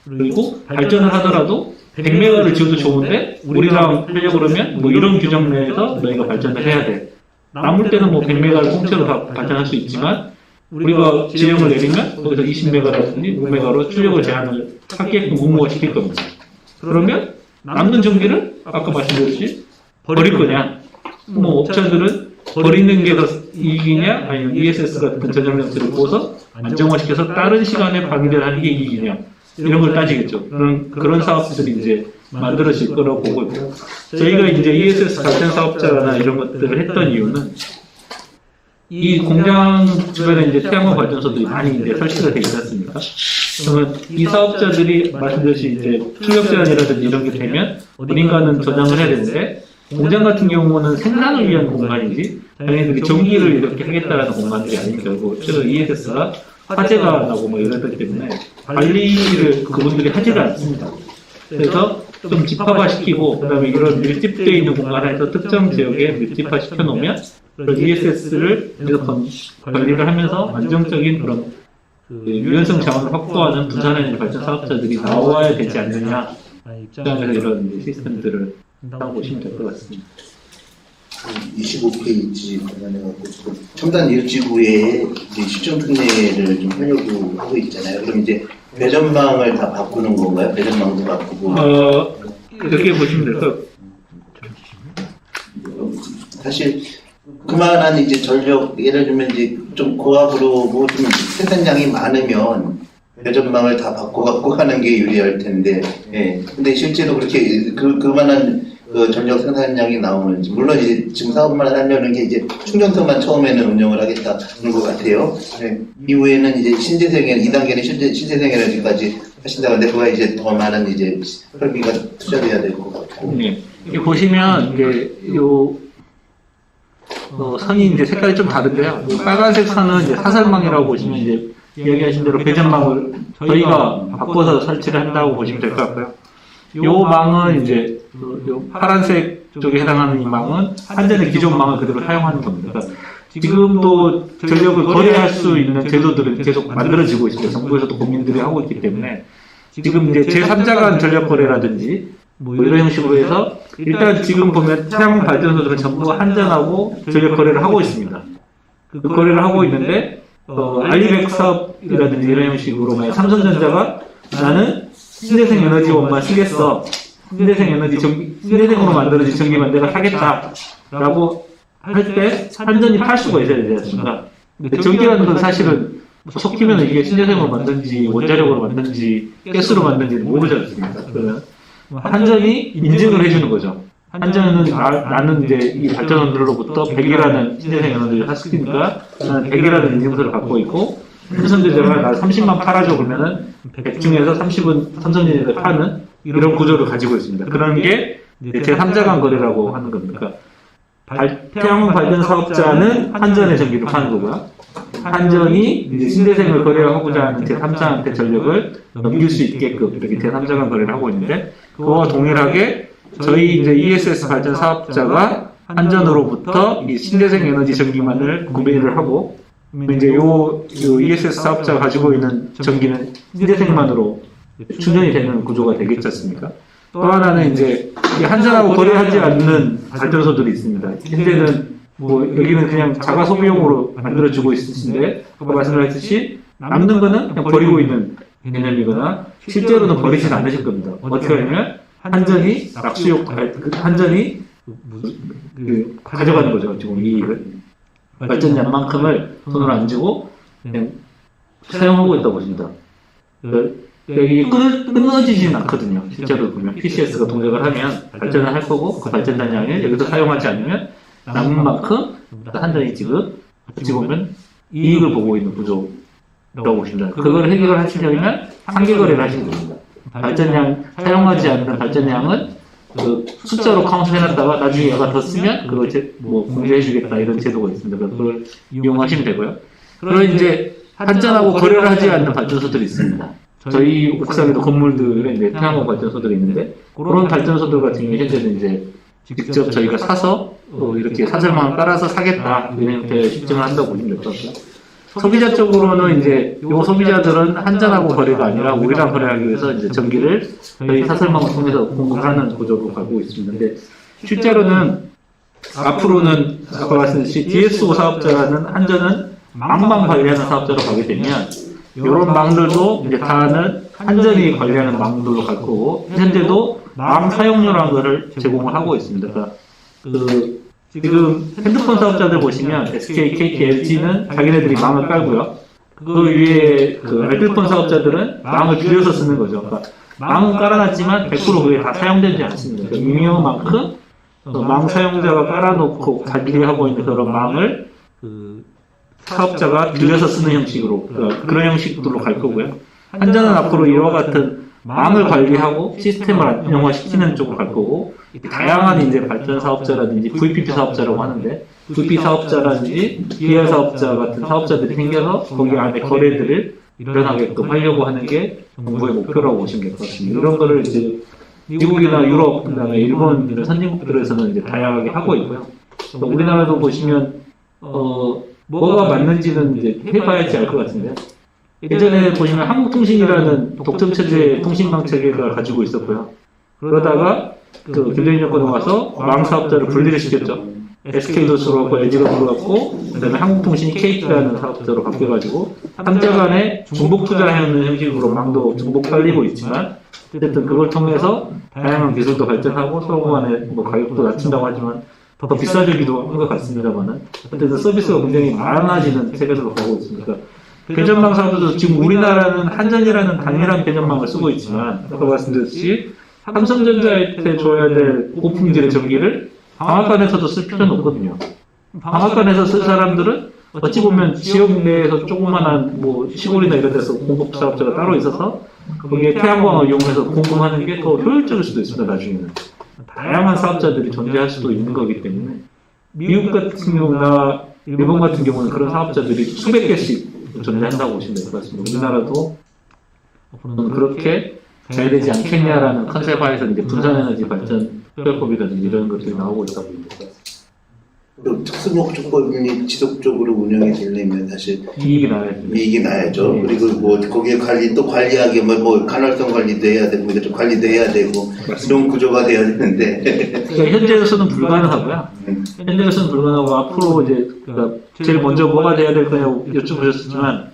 Speaker 1: 그리고 발전을 하더라도 100메가를 지어도 좋은데 우리랑 하려고 그러면 뭐 이런 규정 내에서 너희가 발전을 해야 돼. 남을 때는 뭐 100메가를 통째로 다 발전할 수 있지만 우리가 지령을 내리면 거기서 20메가라든지 5메가로 출력을 제한을 하게끔 의무화시킬 겁니다. 그러면 남는 전기를 아까 말씀드렸듯이 버릴 거냐? 뭐 업체들은 버리는 게 더 이익이냐? 아니면 ESS 같은 전력 장치를 부어서 안정화시켜서 다른 시간에 방대하는 게 이익이냐? 이런 걸 따지겠죠. 그런 사업들이 이제 만들어질 거라고 보고 있고, 저희가 이제 ESS 발전 사업자나 이런 것들을 했던 이유는 이 공장 주변에 이제 태양광 발전소들이 많이 이제 설치가 되어 있지 않습니까? 그러면 이 사업자들이 말씀드렸듯이 이제 출력 제한이라든지 이런 게 되면 어딘가는 저장을 해야 되는데, 공장 같은 경우는 생산을 위한 공간이지 자기네들이 전기를 이렇게 하겠다라는 공간들이 아닌 결국 최근 ESS가 화재가 나고 뭐 이러기 때문에 관리를 그분들이 하지를 않습니다. 그래서 좀 집합화시키고 그다음에 이런 밀집되어 있는 공간에서 특정 지역에 밀집화 시켜놓으면 ESS를 관리를 하면서 안정적인 그런 그 유연성 자원을 확보하는 부산의 발전 사업자들이 나와야 되지 않느냐 입장에서 이런 이제 시스템들을 한다고 보시면 될 것 같습니다.
Speaker 3: 25페이지 관련해갖고 첨단 이웃지구의 시정 특례를 좀 하려고 하고 있잖아요. 그럼 이제 배전망을 다 바꾸는 건가요? 배전망도 바꾸고.
Speaker 1: 이렇게 보시면 될 것 같아요.
Speaker 3: 사실 그만한 이제 전력, 예를 들면 이제 좀 고압으로 뭐 좀 생산량이 많으면 배전망을 다 바꿔갖고 하는 게 유리할 텐데, 예. 근데 실제로 그렇게 그만한 그 전력 생산량이 나오는지, 물론 이제 지금 사업만 하려는 게 이제 충전소만 처음에는 운영을 하겠다는 것 같아요. 네. 이후에는 이제 신재생에너 2단계는 신재생에너지까지 하신다고 하는데, 그거 이제 더 많은 이제 설비가 투자돼야 될 것 같고.
Speaker 1: 네. 이렇게 보시면 이제 요 선이 이제 색깔이 좀 다른데요. 빨간색 선은 이제 사설망이라고 보시면 이제 이야기하신 대로 배전망을 저희가 바꿔서 설치를 한다고 보시면 될 것 같고요. 요 망은 이제 요 파란색 쪽에 해당하는 이 망은 한전의 기존 망을 그대로 사용하는 겁니다. 그러니까 지금도 전력을 거래할 수 있는 제도들은 계속 만들어지고 있어요. 정부에서도 고민들이 하고 있기 때문에 지금 이제 제3자 간 전력 거래라든지 뭐 이런 형식으로 해서 일단 지금 보면 태양광 발전소들은 전부 한전하고 전력 거래를 하고 있습니다. 그 거래를 하고 있는데 알리백 사업이라든지 이런 형식으로 만약 삼성전자가 나는 신재생 에너지원만 쓰겠어. 신재생으로 만들어진 전기만 내가 사겠다라고 할 때 한전이 팔 수가 있어야 되지 않습니까? 근데 전기라는 건 사실은 섞이면 이게 신재생으로 만든지 원자력으로 만든지 가스로 만든지는 모르지 않습니까? 그러면 한전이 인증을 해주는 거죠. 한전은 나는 이제 이 발전원들로부터 100이라는 신재생 에너지를 샀으니까 나는 100이라는 인증서를 갖고 있고, 삼성전자가 나 30만 팔아줘 그러면은 100 중에서 30은 삼성전자에 파는 이런 구조를 가지고 있습니다. 그런 게 제3자 간 거래라고 하는 겁니다. 태양광 발전 사업자는 한전의 전기를 파는 거고요. 한전이 이제 신재생을 거래하고자 하는 제3자한테 전력을 넘길 수 있게끔 이렇게 제3자 간 거래를 하고 있는데, 그거와 동일하게 저희 이제 ESS 발전 사업자가 한전으로부터 이 신재생 에너지 전기만을 구매를 하고, 이제 요 ESS 사업자가 가지고 있는 전기는 신재생만으로 충전이 되는 구조가 되겠지 않습니까? 또 하나는 이제 한전하고 거래하지 않는 발전소들이 있습니다. 현재는 뭐 여기는 그냥 자가 소비용으로 만들어주고 있는데, 아까 말씀하셨듯이 남는 거는 그냥 버리고 있는 개념이거나 실제로는 버리진 않으실 겁니다. 어떻게 하냐면 한전이 낙수욕, 한전이 가져가는 거죠. 지금 이익을. 발전량만큼을 돈을 안 주고 그냥 사용하고 있다고 보십니다. 이게 끊어지진 않거든요. 실제로 보면 PCS가 동작을 하면 발전을 할 거고 그 발전량을 여기서 사용하지 않으면 남은 만큼 한전이 지금 어찌 보면 이익을 보고 있는 구조라고 보십니다. 그걸 해결을 하시려면 상계거래를 하시면 됩니다. 발전량, 사용하지 않는 발전량은 그 숫자로 카운트 해놨다가 나중에 얘가 더 쓰면 그걸 공개해주겠다 이런 제도가 있습니다. 그걸 이용하시면 되고요. 그리고 이제 한전하고 거래를 하지 않는 발전소들이 있습니다. 저희 옥상에도 건물들에 이제 태양광 발전소들이 있는데 그런 발전소들 같은 경우에 현재는 이제 직접 저희가 사서 이렇게 사설망을 깔아서 사겠다 이런 형태의 실증을 한다고 보시면 될 것 같고요. 소비자 쪽으로는 이제 요 소비자들은 한전하고 거래가 아니라 우리랑 거래하기 위해서 이제 전기를 저희 사설망을 통해서 공급하는 구조로 가고 있습니다. 근데 실제로는 앞으로는 아까 말씀드렸듯이 DSO 사업자는 한전은 망만 관리하는 사업자로 가게 되면 이런 망들도 이제 다는 한전이 관리하는 망들로 갈 거고 현재도 망 사용료라는 것을 제공을 하고 있습니다. 그러니까 지금 핸드폰 사업자들 보시면 SK, KT, LG는 자기네들이 망을 깔고요. 그 위에 알뜰폰 사업자들은 망을 빌려서 쓰는 거죠. 그러니까 망은 깔아놨지만 100% 그게 다 사용되지 않습니다. 그러니까 유명만큼 망 사용자가 깔아놓고 관리하고 있는 그런 망을 사업자가 빌려서 쓰는 형식으로 그런 형식으로 갈 거고요. 한전은 앞으로 이와 같은 망을 관리하고 시스템을 안정화시키는 쪽으로 갈 거고 다양한 이제 발전 사업자라든지 VPP 사업자라고 하는데 VP 사업자라든지 DL 사업자 같은 사업자들이 생겨서 거기 안에 거래들을 일어나게끔 하려고 하는 게 정부의 목표라고 보시면 될 것 같습니다. 이런 거를 이제 미국이나 유럽, 그다음에 일본 이런 선진국들에서는 이제 다양하게 하고 있고요. 우리나라도 보시면 뭐가 맞는지는 이제 해봐야지 알 것 같은데요. 예전에 보시면 한국통신이라는 독점체제 통신망 체계가 가지고 있었고요. 그러다가 김대중 정권에 와서 망사업자를 분리를 시켰죠. SK도 들어갔고 LG가 들어갔고 그다음에 한국통신이 KT라는 사업자로 바뀌어가지고 3자 간에 중복 투자하는 형식으로 망도 중복 팔리고 있지만 어쨌든 그걸 통해서 다양한 기술도 발전하고 서로 간에 가격도 낮춘다고 하지만 더 비싸지기도 한 것 같습니다만은 어쨌든 서비스가 굉장히 많아지는 세계로 가고 있습니다. 배전망 사업도 지금 우리나라는 한전이라는 단일한 배전망을 쓰고 있지만 아까 말씀드렸듯이 삼성전자한테 줘야 될 고품질의 전기를 방앗간에서도 쓸 필요는 없거든요. 방앗간에서 쓸 사람들은 어찌 보면 지역 내에서 조그만한 시골이나 이런 데서 공급 사업자가 따로 있어서 거기에 태양광을 이용해서 공급하는 게 더 효율적일 수도 있습니다. 나중에는 다양한 사업자들이 존재할 수도 있는 거기 때문에 미국 같은 경우나 일본 같은 경우는 그런 사업자들이 수백 개씩 존재한다고 보시면 될 것 같습니다. 우리나라도 앞으로는 그렇게 가야 되지 않겠냐라는 컨셉화에서 이제 분산에너지 발전 특별법이라든지 이런 것들이 나오고 있다고 보시면 될 것 같습니다.
Speaker 3: 특수목적법이 지속적으로 운영이 되려면 사실
Speaker 1: 이익이 나야죠.
Speaker 3: 네. 그리고 거기에 관리하기 간헐성 관리도 해야 되고 좀 관리도 해야 되고 이런 구조가 돼야 되는데
Speaker 1: 그러니까 현재로서는 불가능하고요. 현재로서는 불가능하고 앞으로 이제 제일 먼저 뭐가 돼야 될 거냐고 여쭤보셨지만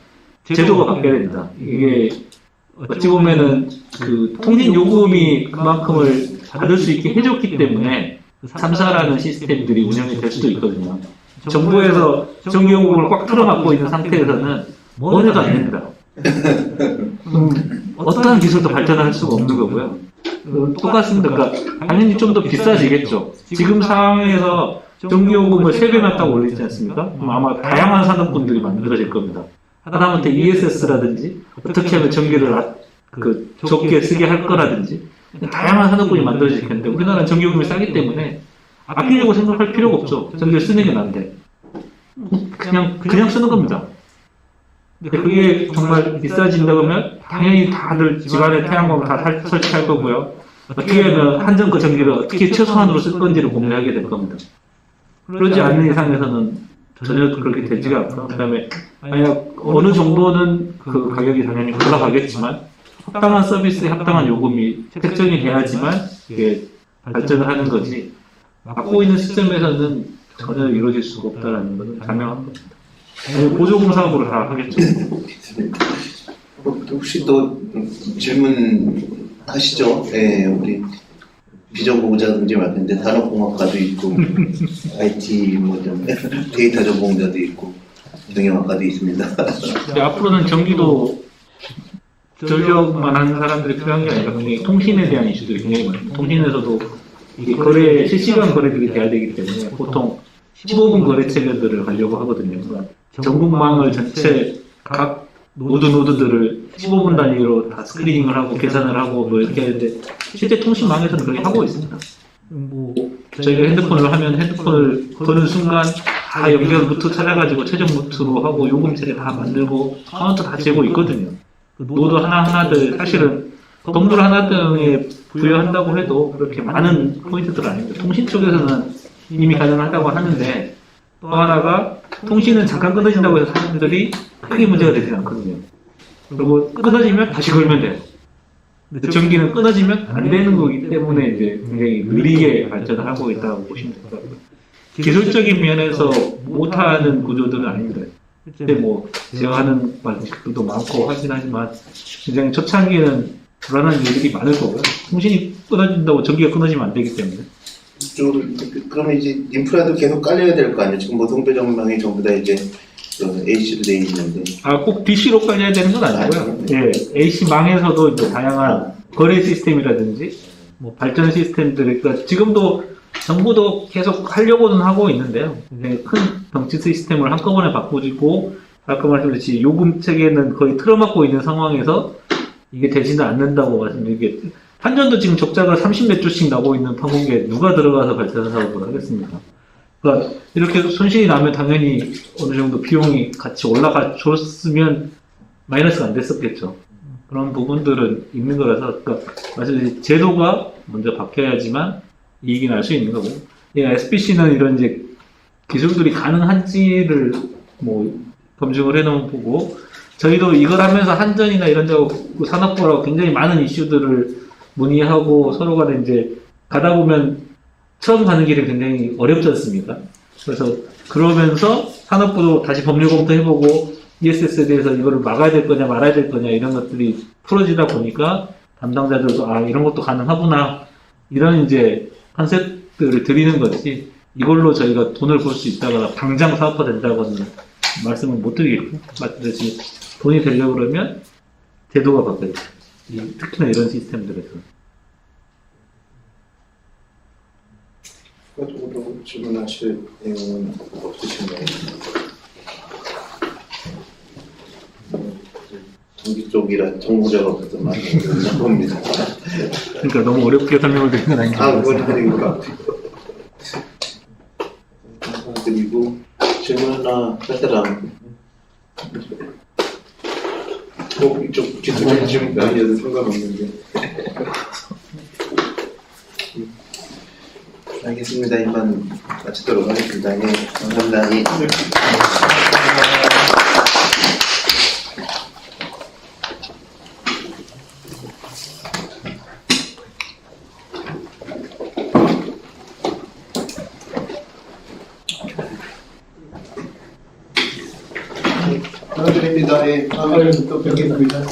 Speaker 1: 제도가 바뀌어야 됩니다. 이게 어찌 보면은 통신 요금이 그만큼을 받을 수 있게 해줬기 때문에 3사라는 시스템들이 운영이 될 수도 있거든요. 정부에서 전기요금을 꽉 틀어막고 있는 상태에서는 뭘 해도 안 됩니다. 어떠한 기술도 발전할 수가 없는 거고요. 똑같습니다. 그러니까 당연히 좀 더 비싸지겠죠. 지금 상황에서 전기요금을 3배나 딱 올리지 않습니까? 그럼 아마 다양한 산업군들이 만들어질 겁니다. 하다못해 ESS라든지 어떻게 하면 전기를 적게 쓰게 할 거라든지 다양한 산업군이 만들어질 텐데 우리나라는 전기요금이 싸기 때문에 아끼려고 생각할 필요가 없죠. 전기를 쓰는 게 나은데 그냥 쓰는 겁니다. 근데 그게 정말 비싸진다 그러면 당연히 다들 집안에 태양광을 다 설치할 거고요. 어떻게 하면 한전 그 전기를 어떻게 최소한으로 쓸 건지를 고민하게 될 겁니다. 그러지 않는 이상에서는 전혀 그렇게 되지가 않고요. 그 다음에 만약 어느 정도는 그 가격이 당연히 올라가겠지만 합당한 서비스에 합당한 요금이 책정이 돼야지만 이게 발전을 하는 거지 막고 있는 시점에서는 전혀 이루어질 수가 없다는 것은 자명한 겁니다. 보조금 사업으로 다 하겠죠.
Speaker 3: 혹시 또 질문하시죠? 예, 우리 비전공자든지 말텐데 산업공학과도 있고 IT 뭐좀 데이터 전공자도 있고 경영학과도 있습니다.
Speaker 1: 앞으로는 전기도 전력만 하는 사람들이 필요한 게 아니라 굉장히 통신에 대한 이슈들이 굉장히 많아요. 통신에서도 이게 거래, 실시간 거래들이 돼야 되기 때문에 보통 15분 거래 체계들을 하려고 하거든요. 전국망을 전체 각 노드들을 15분 단위로 다 스크리닝을 하고 계산을 하고 뭐 이렇게 하는데 실제 통신망에서는 그렇게 하고 있습니다. 뭐 저희가 핸드폰을 하면 핸드폰을 거는 순간 다 연결 루트 찾아가지고 최종 루트로 하고 요금 체계 다 만들고 카운터 다 재고 있거든요. 그 노드 하나하나들 사실은 건물 하나 등에 부여한다고 해도 그렇게 많은 포인트들은 아닙니다. 통신 쪽에서는 이미 가능하다고 하는데 또 하나가 통신은 잠깐 끊어진다고 해서 사람들이 크게 문제가 되지 않거든요. 그리고 끊어지면 다시 걸면 돼요. 근데 전기는 끊어지면 안 되는 거기 때문에 이제 굉장히 느리게 발전을 하고 있다고 보시면 될 것 같고요. 기술적인 면에서 못하는 구조들은 아닙니다. 실제 뭐 제어하는 방식들도 많고 하긴 하지만 굉장히 초창기에는 불안한 일들이 많을 거고요. 통신이 끊어진다고 전기가 끊어지면 안 되기 때문에.
Speaker 3: 그러면 이제 인프라도 계속 깔려야 될 거 아니에요? 지금 뭐 동배전망이 전부 다 이제 AC로 되어 있는데.
Speaker 1: 꼭 DC로 깔려야 되는 건 아니고요. 예, AC망에서도 이제 다양한 거래 시스템이라든지 뭐 발전 시스템들, 그러니까 지금도 정부도 계속 하려고는 하고 있는데요. 굉장히 큰 정치 시스템을 한꺼번에 바꾸고, 아까 말씀드렸듯이 요금 체계는 거의 틀어막고 있는 상황에서 이게 되지는 않는다고 말씀드리겠죠. 한전도 지금 적자가 30몇 조씩 나고 있는 판공기에 누가 들어가서 발전 사업을 하겠습니까? 그러니까 이렇게 손실이 나면 당연히 어느 정도 비용이 같이 올라가 줬으면 마이너스가 안 됐었겠죠. 그런 부분들은 있는 거라서, 그러니까 사실 제도가 먼저 바뀌어야지만 이익이 날 수 있는 거고, SPC는 이런 이제 기술들이 가능한지를 뭐 검증을 해놓은 보고, 저희도 이걸 하면서 한전이나 이런 데하고 산업부라고 굉장히 많은 이슈들을 문의하고 서로 간에 이제 가다 보면 처음 가는 길이 굉장히 어렵지 않습니까? 그래서 그러면서 산업부도 다시 법률 검토해보고 ESS에 대해서 이거를 막아야 될 거냐 말아야 될 거냐 이런 것들이 풀어지다 보니까 담당자들도 이런 것도 가능하구나 이런 이제 컨셉들을 드리는 거지 이걸로 저희가 돈을 벌 수 있다거나 당장 사업화 된다고는 말씀을 못 드리겠고 말씀드렸지 돈이 되려고 그러면 제도가 바뀌어요. 특히나 이런 시스템들에서.
Speaker 3: 그것도 질문하실 내용은 없으신가요? 전기 쪽이라 정보자가 없어서 많이 어려운 겁니다.
Speaker 1: 그러니까 너무 어렵게 설명을 드린 건 아닌지
Speaker 3: 그건 드린 것 같아요. 그리고 질문 하나 할 사람. 이쪽 기술적인 질문 아니어도 상관없는데. 알겠습니다. 이만 마치도록 하겠습니다. 네, 감사합니다. 예. 감사드립니다. 예, 다음에 또 뵙겠습니다.